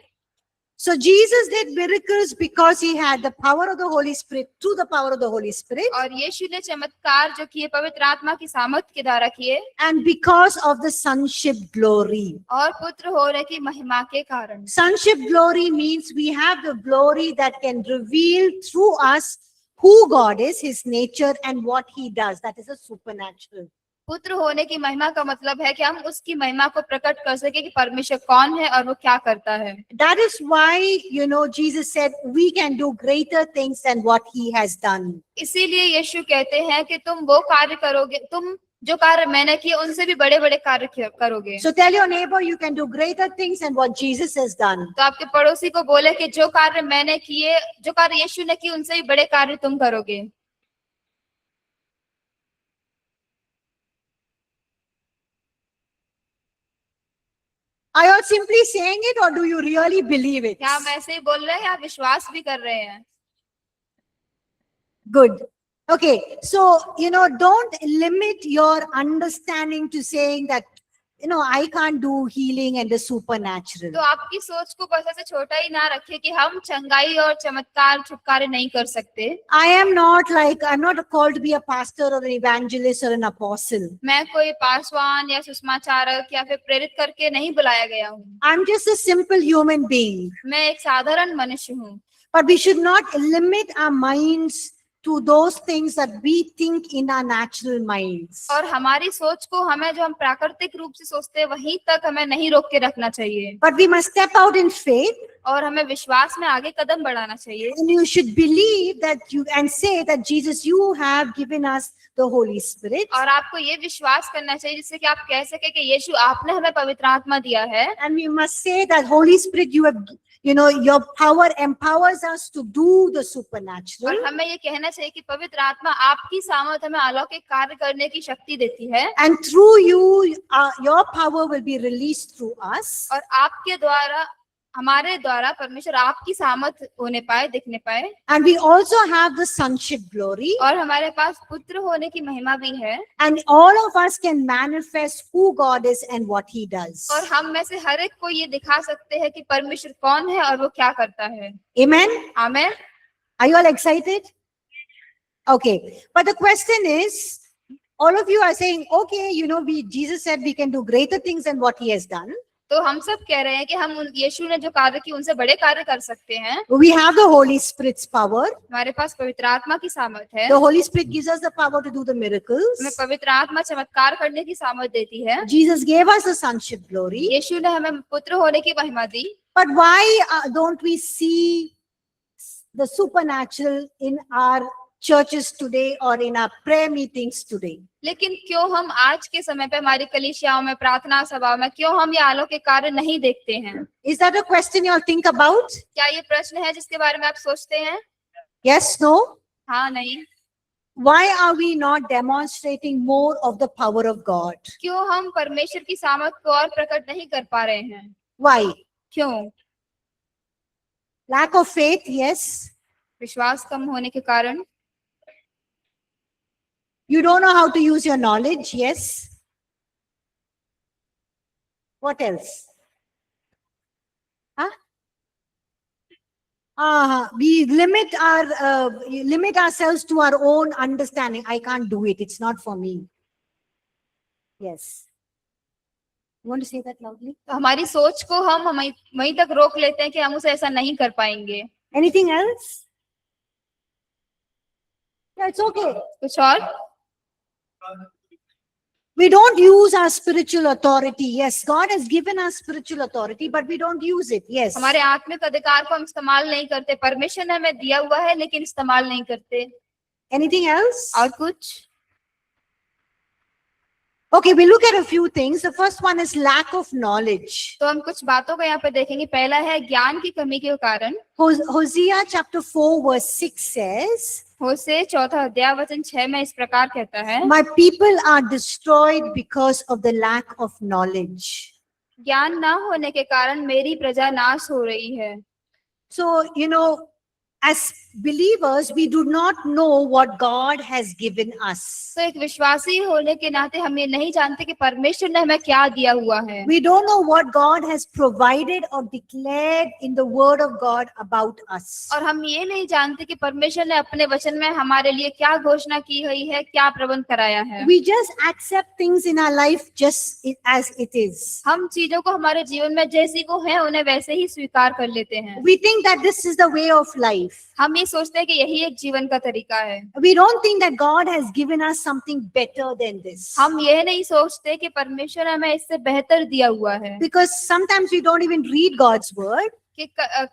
So Jesus did miracles because he had the power of the Holy Spirit, through the power of the Holy Spirit, और यीशु ने चमत्कार जो किए पवित्र आत्मा की सामर्थ्य के द्वारा किए and because of the sonship glory. और पुत्र होने की महिमा के कारण। Sonship glory means we have the glory that can reveal through us who God is, his nature, and what he does. That is a supernatural. पुत्र होने की महिमा का मतलब है कि हम उसकी महिमा को प्रकट कर सके कि परमेश्वर कौन है और वो क्या करता है। That is why, Jesus said, we can do greater things than what he has done. इसीलिए यीशु कहते हैं कि तुम वो कार्य करोगे, तुम जो कार्य मैंने किए उनसे भी बड़े बड़े कार्य करोगे। So tell your neighbor, you can do greater things than what Jesus has done. तो आपके पड़ोसी को बोले कि जो कार्य मैंने किए, जो कार्य यीशु ने किए, उनसे भी बड़े कार्य तुम करोगे। Are you simply saying it, or do you really believe it? क्या हम ऐसे ही बोल रहे हैं या विश्वास भी कर रहे हैं? Good. Okay, so, don't limit your understanding to saying that, I can't do healing and the supernatural. तो आपकी सोच को बस ऐसे छोटा ही ना रखे कि हम चंगाई और चमत्कार छुटकारे नहीं कर सकते। I'm not called to be a pastor or an evangelist or an apostle. मैं कोई पासवान या सुसमाचारक या फिर प्रेरित करके नहीं बुलाया गया हूँ। I'm just a simple human being. मैं एक साधारण मनुष्य हूँ। But we should not limit our minds to those things that we think in our natural minds. और हमारी सोच को हमें जो हम प्राकृतिक रूप से सोचते हैं वहीं तक हमें नहीं रोक के रखना चाहिए। But we must step out in faith. और हमें विश्वास में आगे कदम बढ़ाना चाहिए। And you should believe that and say that Jesus, you have given us the Holy Spirit. और आपको ये विश्वास करना चाहिए जिससे कि आप कह सके कि यीशु आपने हमें पवित्र आत्मा दिया है। And we must say that Holy Spirit, you have, your power empowers us to do the supernatural. और हमें ये कहना चाहिए कि पवित्र आत्मा आपकी सामर्थ हमें अलौकिक कार्य करने की शक्ति देती है। And through you, your power will be released through us. और आपके द्वारा, हमारे द्वारा परमेश्वर आपकी सामर्थ होने पाए, दिखने पाए। And we also have the sonship glory. और हमारे पास पुत्र होने की महिमा भी है। And all of us can manifest who God is and what he does. और हम में से हर एक को ये दिखा सकते हैं कि परमेश्वर कौन है और वो क्या करता है। Amen? Amen. Are you all excited? Okay. But the question is, all of you are saying, okay, Jesus said we can do greater things than what he has done. तो हम सब कह रहे हैं कि हम यीशु ने जो कार्य किए उनसे बड़े कार्य कर सकते हैं। We have the Holy Spirit's power. हमारे पास पवित्र आत्मा की सामर्थ है। The Holy Spirit gives us the power to do the miracles. हमें पवित्र आत्मा चमत्कार करने की सामर्थ देती है। Jesus gave us the sonship glory. यीशु ने हमें पुत्र होने की महिमा दी। But why don't we see the supernatural in our churches today or in our prayer meetings today? लेकिन क्यों हम आज के समय पे हमारी कलीसियाओं में, प्रार्थना सभा में, क्यों हम ये अलौकिक कार्य नहीं देखते हैं? Is that a question you all think about? क्या ये प्रश्न है जिसके बारे में आप सोचते हैं? Yes, no? हाँ, नहीं। Why are we not demonstrating more of the power of God? क्यों हम परमेश्वर की सामर्थ को और प्रकट नहीं कर पा रहे हैं? Why? क्यों? Lack of faith, yes. विश्वास कम होने के कारण। You don't know how to use your knowledge, yes. What else? Huh? We limit ourselves to our own understanding. I can't do it. It's not for me. Yes. You want to say that loudly? तो हमारी सोच को हम वहीं तक रोक लेते हैं कि हम उसे ऐसा नहीं कर पाएंगे। Anything else? Yeah, it's okay. कुछ और? We don't use our spiritual authority. Yes, God has given us spiritual authority, but we don't use it. Yes. हमारे आत्मिक अधिकार को हम इस्तेमाल नहीं करते। परमेश्वर ने हमें दिया हुआ है लेकिन इस्तेमाल नहीं करते। Anything else? और कुछ? Okay, we look at a few things. The first one is lack of knowledge. तो हम कुछ बातों को यहाँ पे देखेंगे। पहला है ज्ञान की कमी के कारण। Hosea chapter 4 verse 6 says, होशे 4 अध्याय वचन 6 में इस प्रकार कहता है, my people are destroyed because of the lack of knowledge. ज्ञान ना होने के कारण मेरी प्रजा नाश हो रही है। So, as believers, we do not know what God has given us. तो एक विश्वासी होने के नाते हम ये नहीं जानते कि परमेश्वर ने हमें क्या दिया हुआ है। We don't know what God has provided or declared in the word of God about us. और हम ये नहीं जानते कि परमेश्वर ने अपने वचन में हमारे लिए क्या घोषणा की हुई है, क्या प्रबंध कराया है। We just accept things in our life just as it is. हम चीजों को हमारे जीवन में जैसी को है उन्हें वैसे ही स्वीकार कर लेते हैं। We think that this is the way of life. life. हम ये सोचते हैं कि यही एक जीवन का तरीका है। We don't think that God has given us something better than this. हम यह नहीं सोचते कि परमेश्वर ने हमें इससे बेहतर दिया हुआ है, Because sometimes we don't even read God's word, कि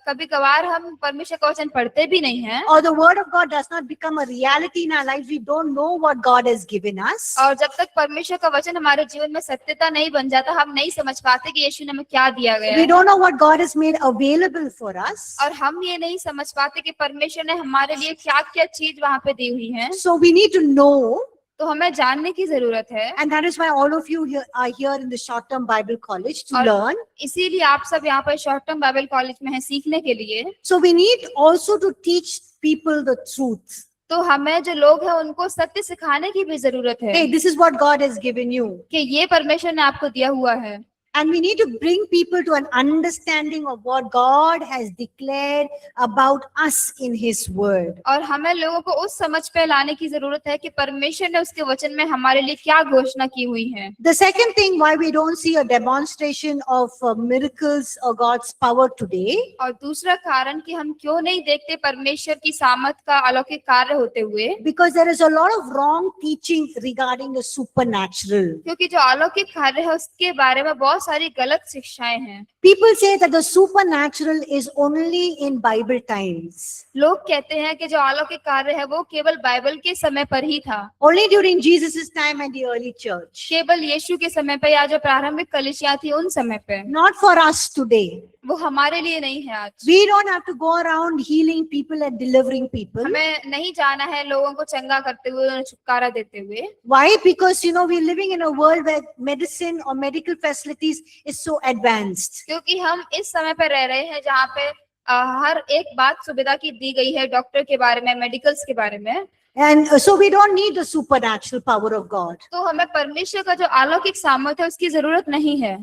कभी कभार हम परमेश्वर का वचन पढ़ते भी नहीं हैं, or the word of God does not become a reality in our life. We don't know what God has given us. और जब तक परमेश्वर का वचन हमारे जीवन में सत्यता नहीं बन जाता, हम नहीं समझ पाते कि यीशु ने हमें क्या दिया गया We है, don't know what God has made available for us. और हम ये नहीं समझ पाते कि परमेश्वर ने हमारे लिए क्या क्या चीज वहां पे दी हुई है। So we need to know, तो हमें जानने की जरूरत है, and that is why all of you are here in the short-term Bible college to और learn. इसीलिए आप सब यहाँ पर शॉर्ट टर्म बाइबल कॉलेज में हैं सीखने के लिए। So we need also to teach people the truth. तो हमें जो लोग हैं उनको सत्य सिखाने की भी जरूरत है Hey, this is what God has given you. कि ये परमेश्वर ने आपको दिया हुआ है। And we need to bring people to an understanding of what God has declared about us in His Word. और हमें लोगों को उस समझ पे लाने की जरूरत है कि परमेश्वर ने उसके वचन में हमारे लिए क्या घोषणा की हुई है। The second thing why we don't see a demonstration of miracles or God's power today, और दूसरा कारण कि हम क्यों नहीं देखते परमेश्वर की सामर्थ का अलौकिक कार्य होते हुए, because there is a lot of wrong teaching regarding the supernatural. क्योंकि जो अलौकिक कार्य है उसके बारे में बहुत सारी गलत शिक्षाएं हैं। People say that the supernatural is only in Bible times. लोग कहते हैं कि जो अलौकिक कार्य है वो केवल बाइबल के समय पर ही था, Only during Jesus' time and the early church. केवल यीशु के समय पे या जो प्रारंभिक कलीसिया थी उन समय पे। Not for us today. वो हमारे लिए नहीं है आज। We don't have to go around healing people and delivering people. हमें नहीं जाना है लोगों को चंगा करते हुए, उन्हें छुटकारा देते हुए। Why? Because we're living in a world where medicine or medical facilities is so advanced. क्योंकि हम इस समय पे रह रहे हैं जहाँ पे हर एक बात सुविधा की दी गई है, डॉक्टर के बारे में, मेडिकल्स के बारे में। And so we don't need the supernatural power of God. तो हमें परमेश्वर का जो अलौकिक सामर्थ्य है उसकी जरूरत नहीं है।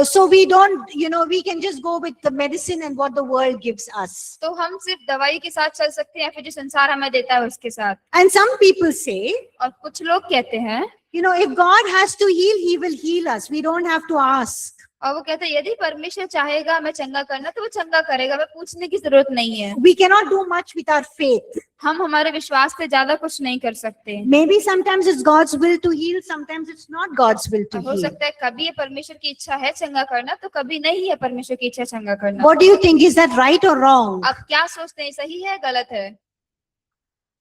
So we don't, we can just go with the medicine and what the world gives us. तो हम सिर्फ दवाई के साथ चल सकते हैं, फिर जो संसार हमें देता है उसके साथ। And some people say, और कुछ लोग कहते हैं, if God has to heal, He will heal us. We don't have to ask. और वो कहते हैं यदि परमेश्वर चाहेगा हमें चंगा करना तो वो चंगा करेगा, हमें पूछने की जरूरत नहीं है। We cannot do much with our faith. हम हमारे विश्वास से ज्यादा कुछ नहीं कर सकते। Maybe sometimes it's God's will to heal, sometimes it's not God's will to हो heal. सकता है कभी ये परमेश्वर की इच्छा है चंगा करना, तो कभी नहीं है परमेश्वर की इच्छा चंगा करना। What do you think? Is that right or wrong? आप क्या सोचते हैं, सही है गलत है?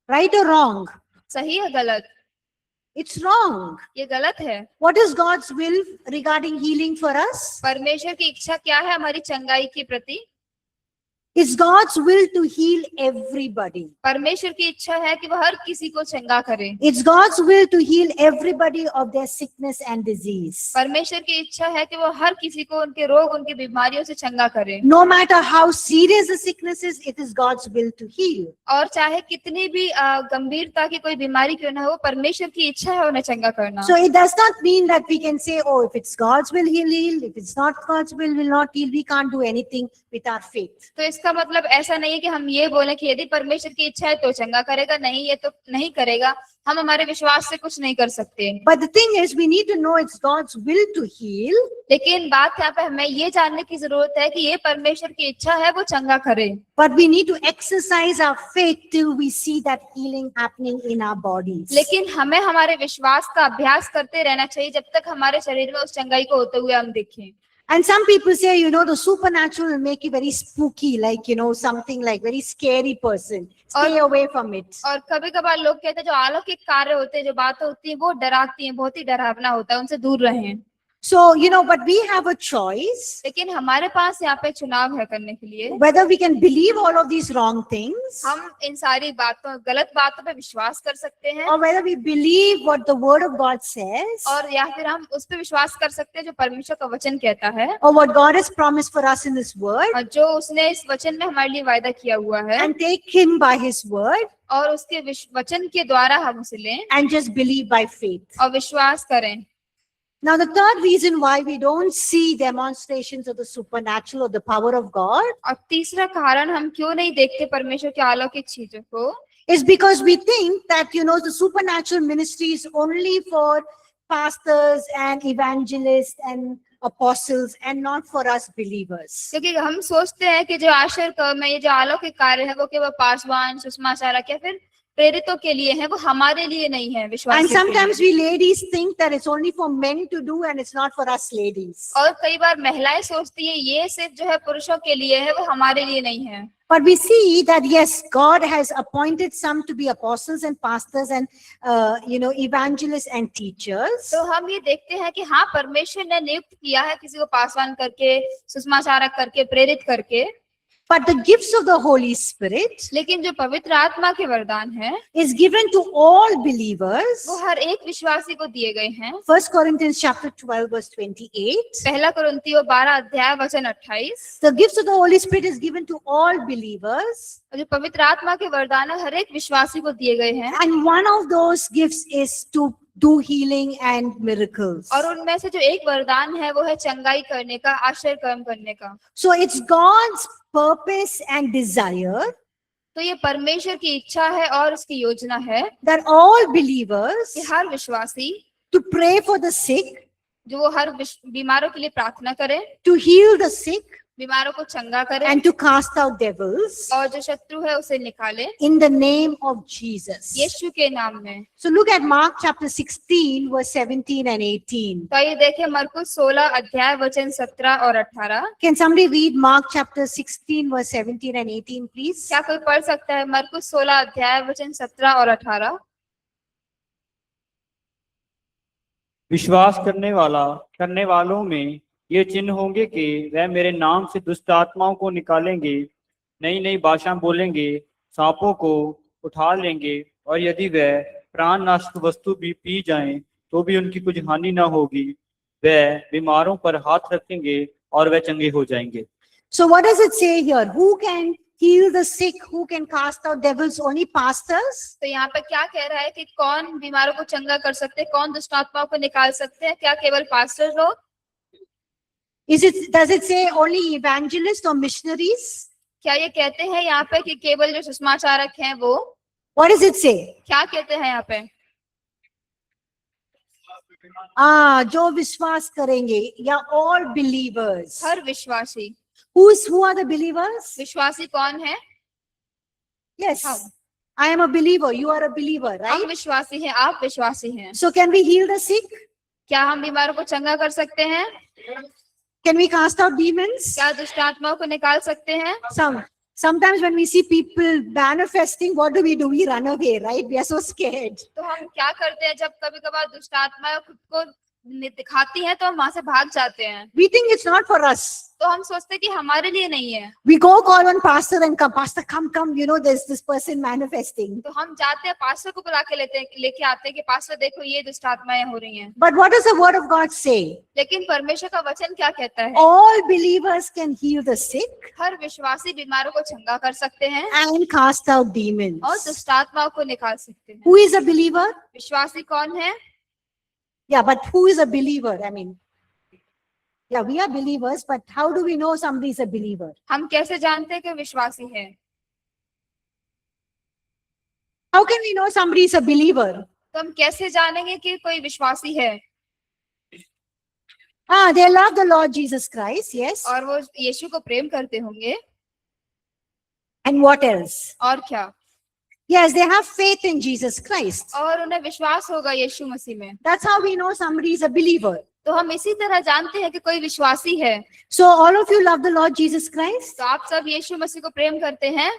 Right or wrong? सही है गलत? It's wrong. ये गलत है। What is God's will regarding healing for us? परमेश्वर की इच्छा क्या है हमारी चंगाई के प्रति? It's God's will to heal everybody. परमेश्वर की इच्छा है कि वो हर किसी को चंगा करे। It's God's will to heal everybody of their sickness and disease. परमेश्वर की इच्छा है कि वो हर किसी को उनके रोग, उनकी बीमारियों से चंगा करे। No matter how serious the sickness is, it is God's will to heal. और चाहे कितनी भी गंभीरता की कोई बीमारी क्यों ना हो, परमेश्वर की इच्छा है उन्हें चंगा करना। So it does not mean that we can say, oh, if it's God's will, He'll heal. If it's not God's will not heal. We can't do anything with our faith. तो इसका मतलब ऐसा नहीं है कि हम ये बोले कि यदि परमेश्वर की इच्छा है तो चंगा करेगा, नहीं ये तो नहीं करेगा। हम हमारे विश्वास से कुछ नहीं कर सकते। But the thing is, we need to know it's God's will to heal. लेकिन बात यहाँ पे हमें ये जानने की जरूरत है कि ये परमेश्वर की इच्छा है वो चंगा करे। But we need to exercise our faith till we see that healing happening in our bodies. लेकिन हमें हमारे विश्वास का अभ्यास करते रहना चाहिए जब तक हमारे शरीर में उस चंगाई को होते हुए हम देखें। And some people say, the supernatural will make you very spooky, like, something like very scary person. Stay away from it. और कभी कभार लोग कहते हैं जो अलौकिक कार्य होते हैं, जो बातें होती हैं वो डराती हैं, बहुत ही डरावना होता है, उनसे दूर रहें। So, but we have a choice लेकिन हमारे पास यहाँ पे चुनाव है करने के लिए, whether we can believe all of these wrong things हम इन सारी बातों, गलत बातों पे विश्वास कर सकते हैं, or whether we believe what the word of God says और या फिर हम उस पे विश्वास कर सकते हैं जो परमेश्वर का वचन कहता है or what God has promised for us in His word और जो उसने इस वचन में हमारे लिए वायदा किया हुआ है, and take Him by His word और उसके वचन के द्वारा हम उसे लें and just believe by faith. और विश्वास करें। Now, the third reason why we don't see demonstrations of the supernatural or the power of God और तीसरा कारण हम क्यों नहीं देखते परमेश्वर के अलौकिक चीजों को, is because we think that, the supernatural ministry is only for pastors and evangelists and apostles and not for us believers. क्योंकि हम सोचते हैं कि जो आश्चर्य कर्म है, ये जो अलौकिक कार्य है, वो केवल पासवान, सुषमाचारक या फिर प्रेरितों के लिए है, वो हमारे लिए नहीं है, And विश्वासियों के sometimes लिए। we ladies think that it's only for men to do and it's not for us ladies. और कई बार महिलाएं सोचती है ये सिर्फ जो है पुरुषों के लिए है, वो हमारे लिए नहीं है। But we see that yes, God has appointed some to be apostles and pastors and evangelists and teachers. तो हम ये देखते हैं कि हाँ, परमेश्वर ने नियुक्त किया है किसी को पासवान करके, सुषमाचारक करके, प्रेरित करके। But the gifts of the Holy Spirit लेकिन जो पवित्र आत्मा के वरदान है, is given to all believers. वो हर एक विश्वासी को दिए गए हैं। 1 Corinthians chapter 12 verse 28. पहला कुरिन्थियों 12 अध्याय वचन 28। The gifts of the Holy Spirit is given to all believers. और जो पवित्र आत्मा के वरदान है, हर एक विश्वासी को दिए गए हैं। And one of those gifts is to do healing and miracles. और उनमें से जो एक वरदान है, वो है चंगाई करने का, आश्चर्य कर्म करने का। So it's God's purpose and desire तो ये परमेश्वर की इच्छा है और उसकी योजना है that all believers कि हर विश्वासी to pray for the sick, जो वो हर बीमारों के लिए प्रार्थना करे, to heal the sick, बीमारों को चंगा करे, and to cast out devils और जो शत्रु है उसे निकाले in the name of Jesus. यीशु के नाम में। So look at Mark chapter 16 verse 17 and 18. तो ये देखें मरकुस 16 अध्याय वचन 17 और 18। Can somebody read Mark chapter 16 verse 17 and 18 please? क्या कोई पढ़ सकता है मरकुस 16 अध्याय वचन 17 और 18? विश्वास करने वालों में ये चिन्ह होंगे कि वह मेरे नाम से दुष्ट आत्माओं को निकालेंगे, नई नई भाषा बोलेंगे, सांपों को उठा लेंगे, और यदि वह प्राणनाशक वस्तु भी पी जाएं तो भी उनकी कुछ हानि ना होगी। वह बीमारों पर हाथ रखेंगे और वह चंगे हो जाएंगे। So what does it say here? Who can heal the sick? Who can cast out devils? Only pastors? तो यहाँ पे क्या कह रहा है कि कौन बीमारों को चंगा कर सकते हैं, कौन दुष्ट आत्माओं को निकाल सकते हैं? क्या केवल पास्टर लोग? Does it say only evangelists or missionaries? क्या ये कहते हैं यहाँ पे कि केवल जो सुषमाचारक हैं वो? What does it say? क्या कहते हैं यहाँ पे? जो विश्वास करेंगे या all believers. हर विश्वासी। Who are the believers? विश्वासी कौन है? Yes. हम। I am a believer. You are a believer, हम right? विश्वासी हैं, आप विश्वासी हैं। So can we heal the sick? क्या हम बीमारों को चंगा कर सकते हैं? Can we cast out demons? क्या दुष्ट आत्माओं को निकाल सकते हैं? Sometimes when we see people manifesting, what do? We run away, right? We are so scared. तो हम क्या करते हैं जब कभी कभार दुष्ट आत्माएं खुद को दिखाती हैं तो हम वहां से भाग जाते हैं। We think it's not for us. तो हम सोचते हैं कि हमारे लिए नहीं है। We go call one pastor and come, pastor, come, there's this person manifesting. तो हम जाते हैं, पास्टर को बुला के लेके आते हैं कि पास्टर देखो ये दुष्ट आत्माएं हो रही हैं। But what does the word of God say? लेकिन परमेश्वर का वचन क्या कहता है? All believers can heal the sick हर विश्वासी बीमारों को चंगा कर सकते हैं and cast out demons. और दुष्ट आत्माओं को निकाल सकते हैं। Who is a believer? विश्वासी कौन है? Yeah, but who is a believer? I mean, yeah, we are believers, but how do we know somebody is a believer? हम कैसे जानते हैं कि विश्वासी है? How can we know somebody is a believer? तो हम कैसे जानेंगे कि कोई विश्वासी है? They love the Lord Jesus Christ, yes. और वो यीशु को प्रेम करते होंगे। And what else? और क्या? Yes, they have faith in Jesus Christ. और उन्हें विश्वास होगा यीशु मसीह में। That's how we know somebody is a believer. तो हम इसी तरह जानते हैं कि कोई विश्वासी है। So all of you love the Lord Jesus Christ? तो आप सब यीशु मसीह को प्रेम करते हैं?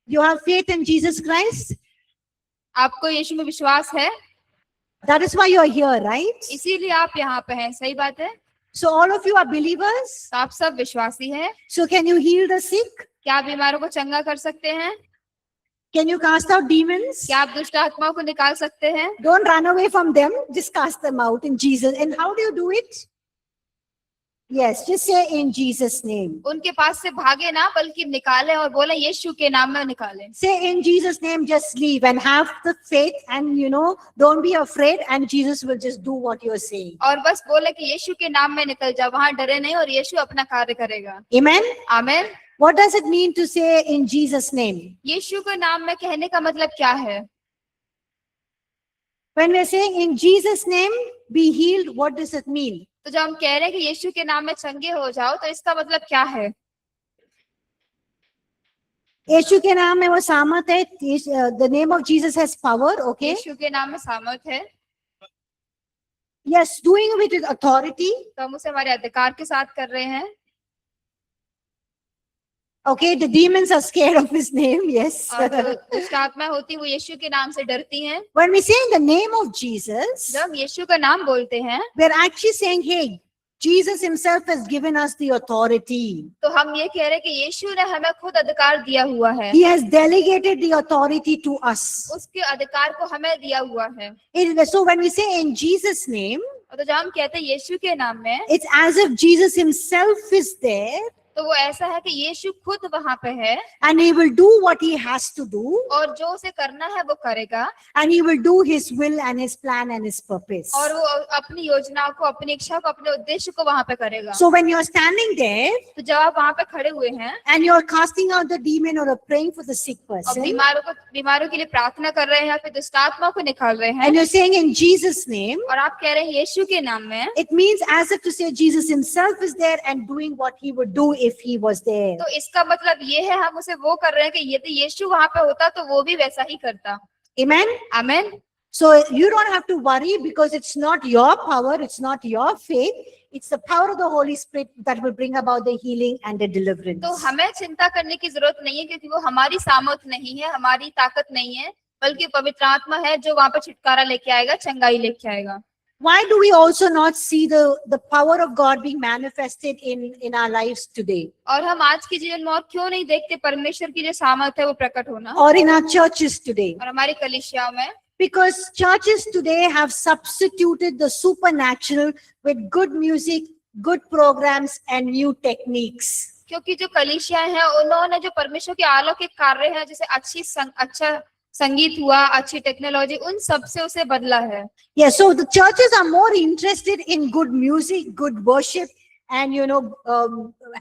You have faith in Jesus Christ? आपको यीशु में विश्वास है? That is why you are here, right? इसीलिए आप यहाँ पे हैं, सही बात है? So all of you are believers? तो आप सब विश्वासी हैं। So can you heal the sick? क्या आप बीमारों को चंगा कर सकते हैं? Can you cast out demons? क्या आप दुष्ट आत्माओं को निकाल सकते हैं? Don't run away from them. Just cast them out in Jesus. And how do you do it? Yes, just say in Jesus' name. उनके पास से भागे ना, बल्कि निकालें और बोले यीशु के नाम में निकालें। Say in Jesus' name, just leave and have the faith and don't be afraid and Jesus will just do what you're saying. और बस बोले कि यीशु के नाम में निकल जा, वहां डरे नहीं और यीशु अपना कार्य करेगा। Amen? आमीन। What does it mean to say in Jesus' name? यीशु के नाम में कहने का मतलब क्या है? When we're saying in Jesus' name, be healed, what does it mean? तो जब हम कह रहे हैं कि यीशु के नाम में चंगे हो जाओ, तो इसका मतलब क्या है? यीशु के नाम में वो सामर्थ है. The name of Jesus has power. Okay. यीशु के नाम में सामर्थ है, Yes, doing it with authority. तो हम उसे हमारे अधिकार के साथ कर रहे हैं. Okay, the demons are scared of his name. Yes. और जो दुष्ट आत्मा होती है वो यीशु के नाम से डरती हैं. When we say in the name of Jesus, जब हम यीशु का नाम बोलते हैं, we're actually saying, hey, Jesus himself has given us the authority. तो हम ये कह रहे हैं कि यीशु ने हमें खुद अधिकार दिया हुआ है. He has delegated the authority to us. उसके अधिकार को हमें दिया हुआ है. So when we say in Jesus' name, और तो जब हम कहते हैं यीशु के नाम में, it's as if Jesus himself is there तो वो ऐसा है कि यीशु खुद वहां पे है and he will do what he has to do और जो उसे करना है वो करेगा and he will do his will and his plan and his purpose. और वो अपनी योजनाओं को, अपनी इच्छा को, अपने उद्देश्य को वहां पे करेगा. So when you're standing there तो जब आप वहां पे खड़े हुए हैं and you're casting out the demon or praying for the sick और person बीमारों के लिए प्रार्थना कर रहे हैं या फिर दुष्ट आत्मा को निकाल रहे हैं and you're saying in Jesus' name, और आप कह रहे हैं यीशु के नाम में, it means as if to say Jesus himself is there and doing what he would do if he was there. तो इसका मतलब ये है हम उसे वो कर रहे हैं कि यदि यीशु वहां पे होता तो वो भी वैसा ही करता. Amen. आमीन. So you don't have to worry because it's not your power, it's not your faith, it's the power of the Holy Spirit that will bring about the healing and the deliverance. तो हमें चिंता करने की जरूरत नहीं है क्योंकि वो हमारी सामर्थ नहीं है, हमारी ताकत नहीं है, बल्कि पवित्र आत्मा है जो वहां पे छुटकारा लेके आएगा, चंगाई लेके आएगा. Why do we also not see the power of God being manifested in our lives today और हम आज के जीवन में और क्यों नहीं देखते परमेश्वर की जो सामर्थ है वो प्रकट होना, or in our churches today? और हमारी कलीसियाओं में? Because churches today have substituted the supernatural with good music, good programs and new techniques. क्योंकि जो कलीसियाएं हैं उन्होंने जो परमेश्वर के अलौकिक कार्य हैं, जैसे अच्छा संगीत हुआ, अच्छी टेक्नोलॉजी, उन सब से उसे बदला है. Yeah, so the churches are more interested in good music, good worship and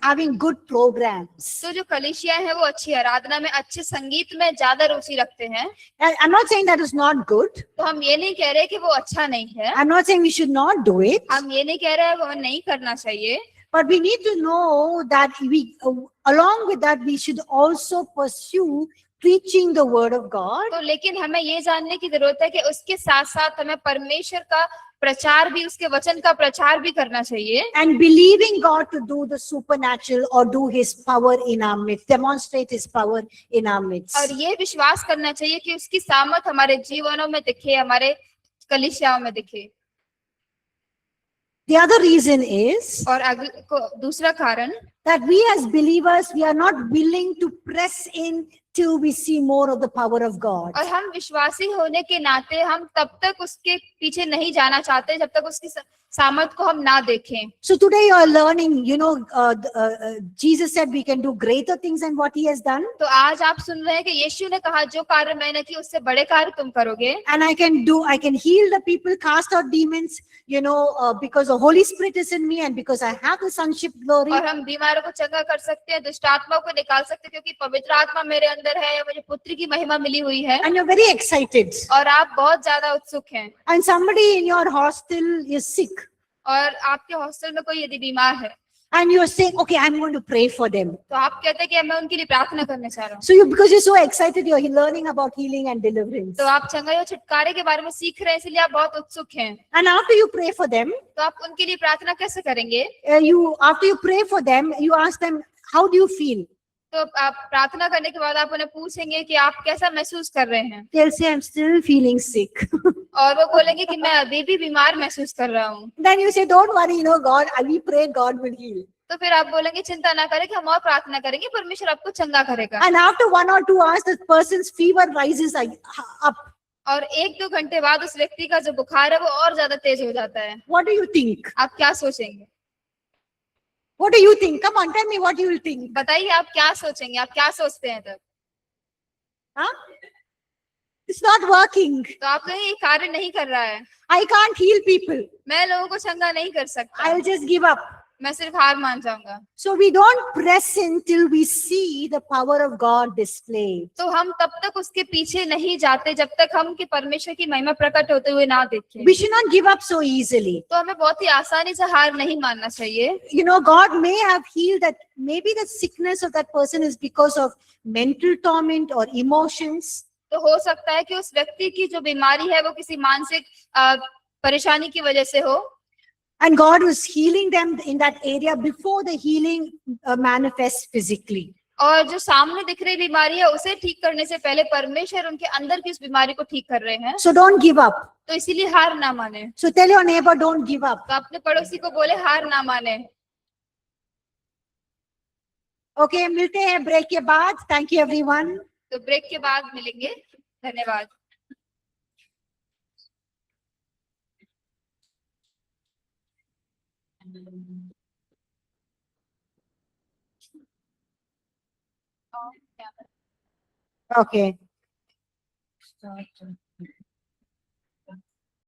having good programs. तो जो कलीसियाएं हैं वो अच्छी आराधना में, अच्छे संगीत में ज्यादा रुचि रखते हैं. And I'm not saying that is not good. तो हम ये नहीं कह रहे कि वो अच्छा नहीं है, I'm not saying we should not do it. हम ये नहीं कह रहे हैं वो हमें नहीं करना चाहिए, But we need to know that along with that, we should also pursue preaching the word of God. तो लेकिन हमें ये जानने की जरूरत है कि उसके साथ साथ हमें परमेश्वर का प्रचार भी, उसके वचन का प्रचार भी करना चाहिए. And believing God to do the supernatural or do his power in our midst, demonstrate his power in our midst. और ये विश्वास करना चाहिए कि उसकी सामर्थ हमारे जीवनों में दिखे, हमारे कलीसियाओं में दिखे. The other reason is और दूसरा कारण, that we as believers, we are not willing to press in till we see more of the power of God. और हम विश्वासी होने के नाते हम तब तक उसके पीछे नहीं जाना चाहते जब तक उसकी सामर्थ को हम ना देखें. So today you are learning, Jesus said we can do greater things than what he has done. तो आज आप सुन रहे हैं कि यीशु ने कहा जो कार्य मैंने किए उससे बड़े कार्य तुम करोगे. And I can heal the people, cast out demons, because the Holy Spirit is in me and because I have the sonship glory. और हम बीमारों को चंगा कर सकते हैं, दुष्ट आत्माओं को निकाल सकते हैं क्योंकि पवित्र आत्मा मेरे अंदर है, मुझे पुत्र की महिमा मिली हुई है. And you're very excited. और आप बहुत ज्यादा उत्सुक हैं. And somebody in your hostel is sick. और आपके हॉस्टल में कोई यदि बीमार है and you're saying, okay, I'm going to pray for them. तो आप कहते हैं कि मैं उनके लिए प्रार्थना करने चाह रहा हूँ. So because you're so excited, you're learning about healing and deliverance. तो आप चंगाई और छुटकारे के बारे में सीख रहे हैं, इसलिए आप बहुत उत्सुक हैं. And after you pray for them, तो आप उनके लिए प्रार्थना कैसे करेंगे? after you pray for them, you ask them, how do you feel? तो आप प्रार्थना करने के बाद आप उन्हें पूछेंगे कि आप कैसा महसूस कर रहे हैं. They'll say, I'm still feeling sick. और वो बोलेंगे कि मैं अभी भी बीमार महसूस कर रहा हूँ. Then you say, don't worry, God, we pray, God will heal. तो फिर आप बोलेंगे चिंता ना करें कि हम और प्रार्थना करेंगे, परमेश्वर आपको चंगा करेगा. And after 1 or 2 hours, the person's fever rises up. और 1-2 घंटे बाद उस व्यक्ति का जो बुखार है वो और ज्यादा तेज हो जाता है. What do you think? आप क्या सोचेंगे? What do you think? Come on, tell me what you will think. बताइए आप क्या सोचेंगे, आप क्या सोचते हैं तब? Huh? It's not working. तो आप कहेंगे ये कार्य नहीं कर रहा है. I can't heal people. मैं लोगों को चंगा नहीं कर सकता. I'll just give up. मैं सिर्फ हार मान जाऊंगा। So we don't press in till we see the power of God displayed. तो हम तब तक उसके पीछे नहीं जाते जब तक हम कि परमेश्वर की महिमा प्रकट होते हुए ना देखें। We should not give up so easily. तो हमें बहुत ही आसानी से हार नहीं मानना चाहिए। You know, God may have healed that. Maybe the sickness of that person is because of mental torment or emotions. तो हो सकता है कि उस व्यक्ति की जो बीमारी है वो किसी मानसिक परेशानी की वजह से हो, And God was healing them in that area before the healing manifests physically. और जो सामने दिख रही बीमारी है उसे ठीक करने से पहले परमेश्वर उनके अंदर की उस बीमारी को ठीक कर रहे हैं। So don't give up. तो इसीलिए हार ना माने। So tell your neighbor, don't give up. तो अपने पड़ोसी को बोले हार ना माने। Okay, मिलते हैं ब्रेक के बाद. Thank you everyone. तो ब्रेक के बाद मिलेंगे। धन्यवाद। Okay.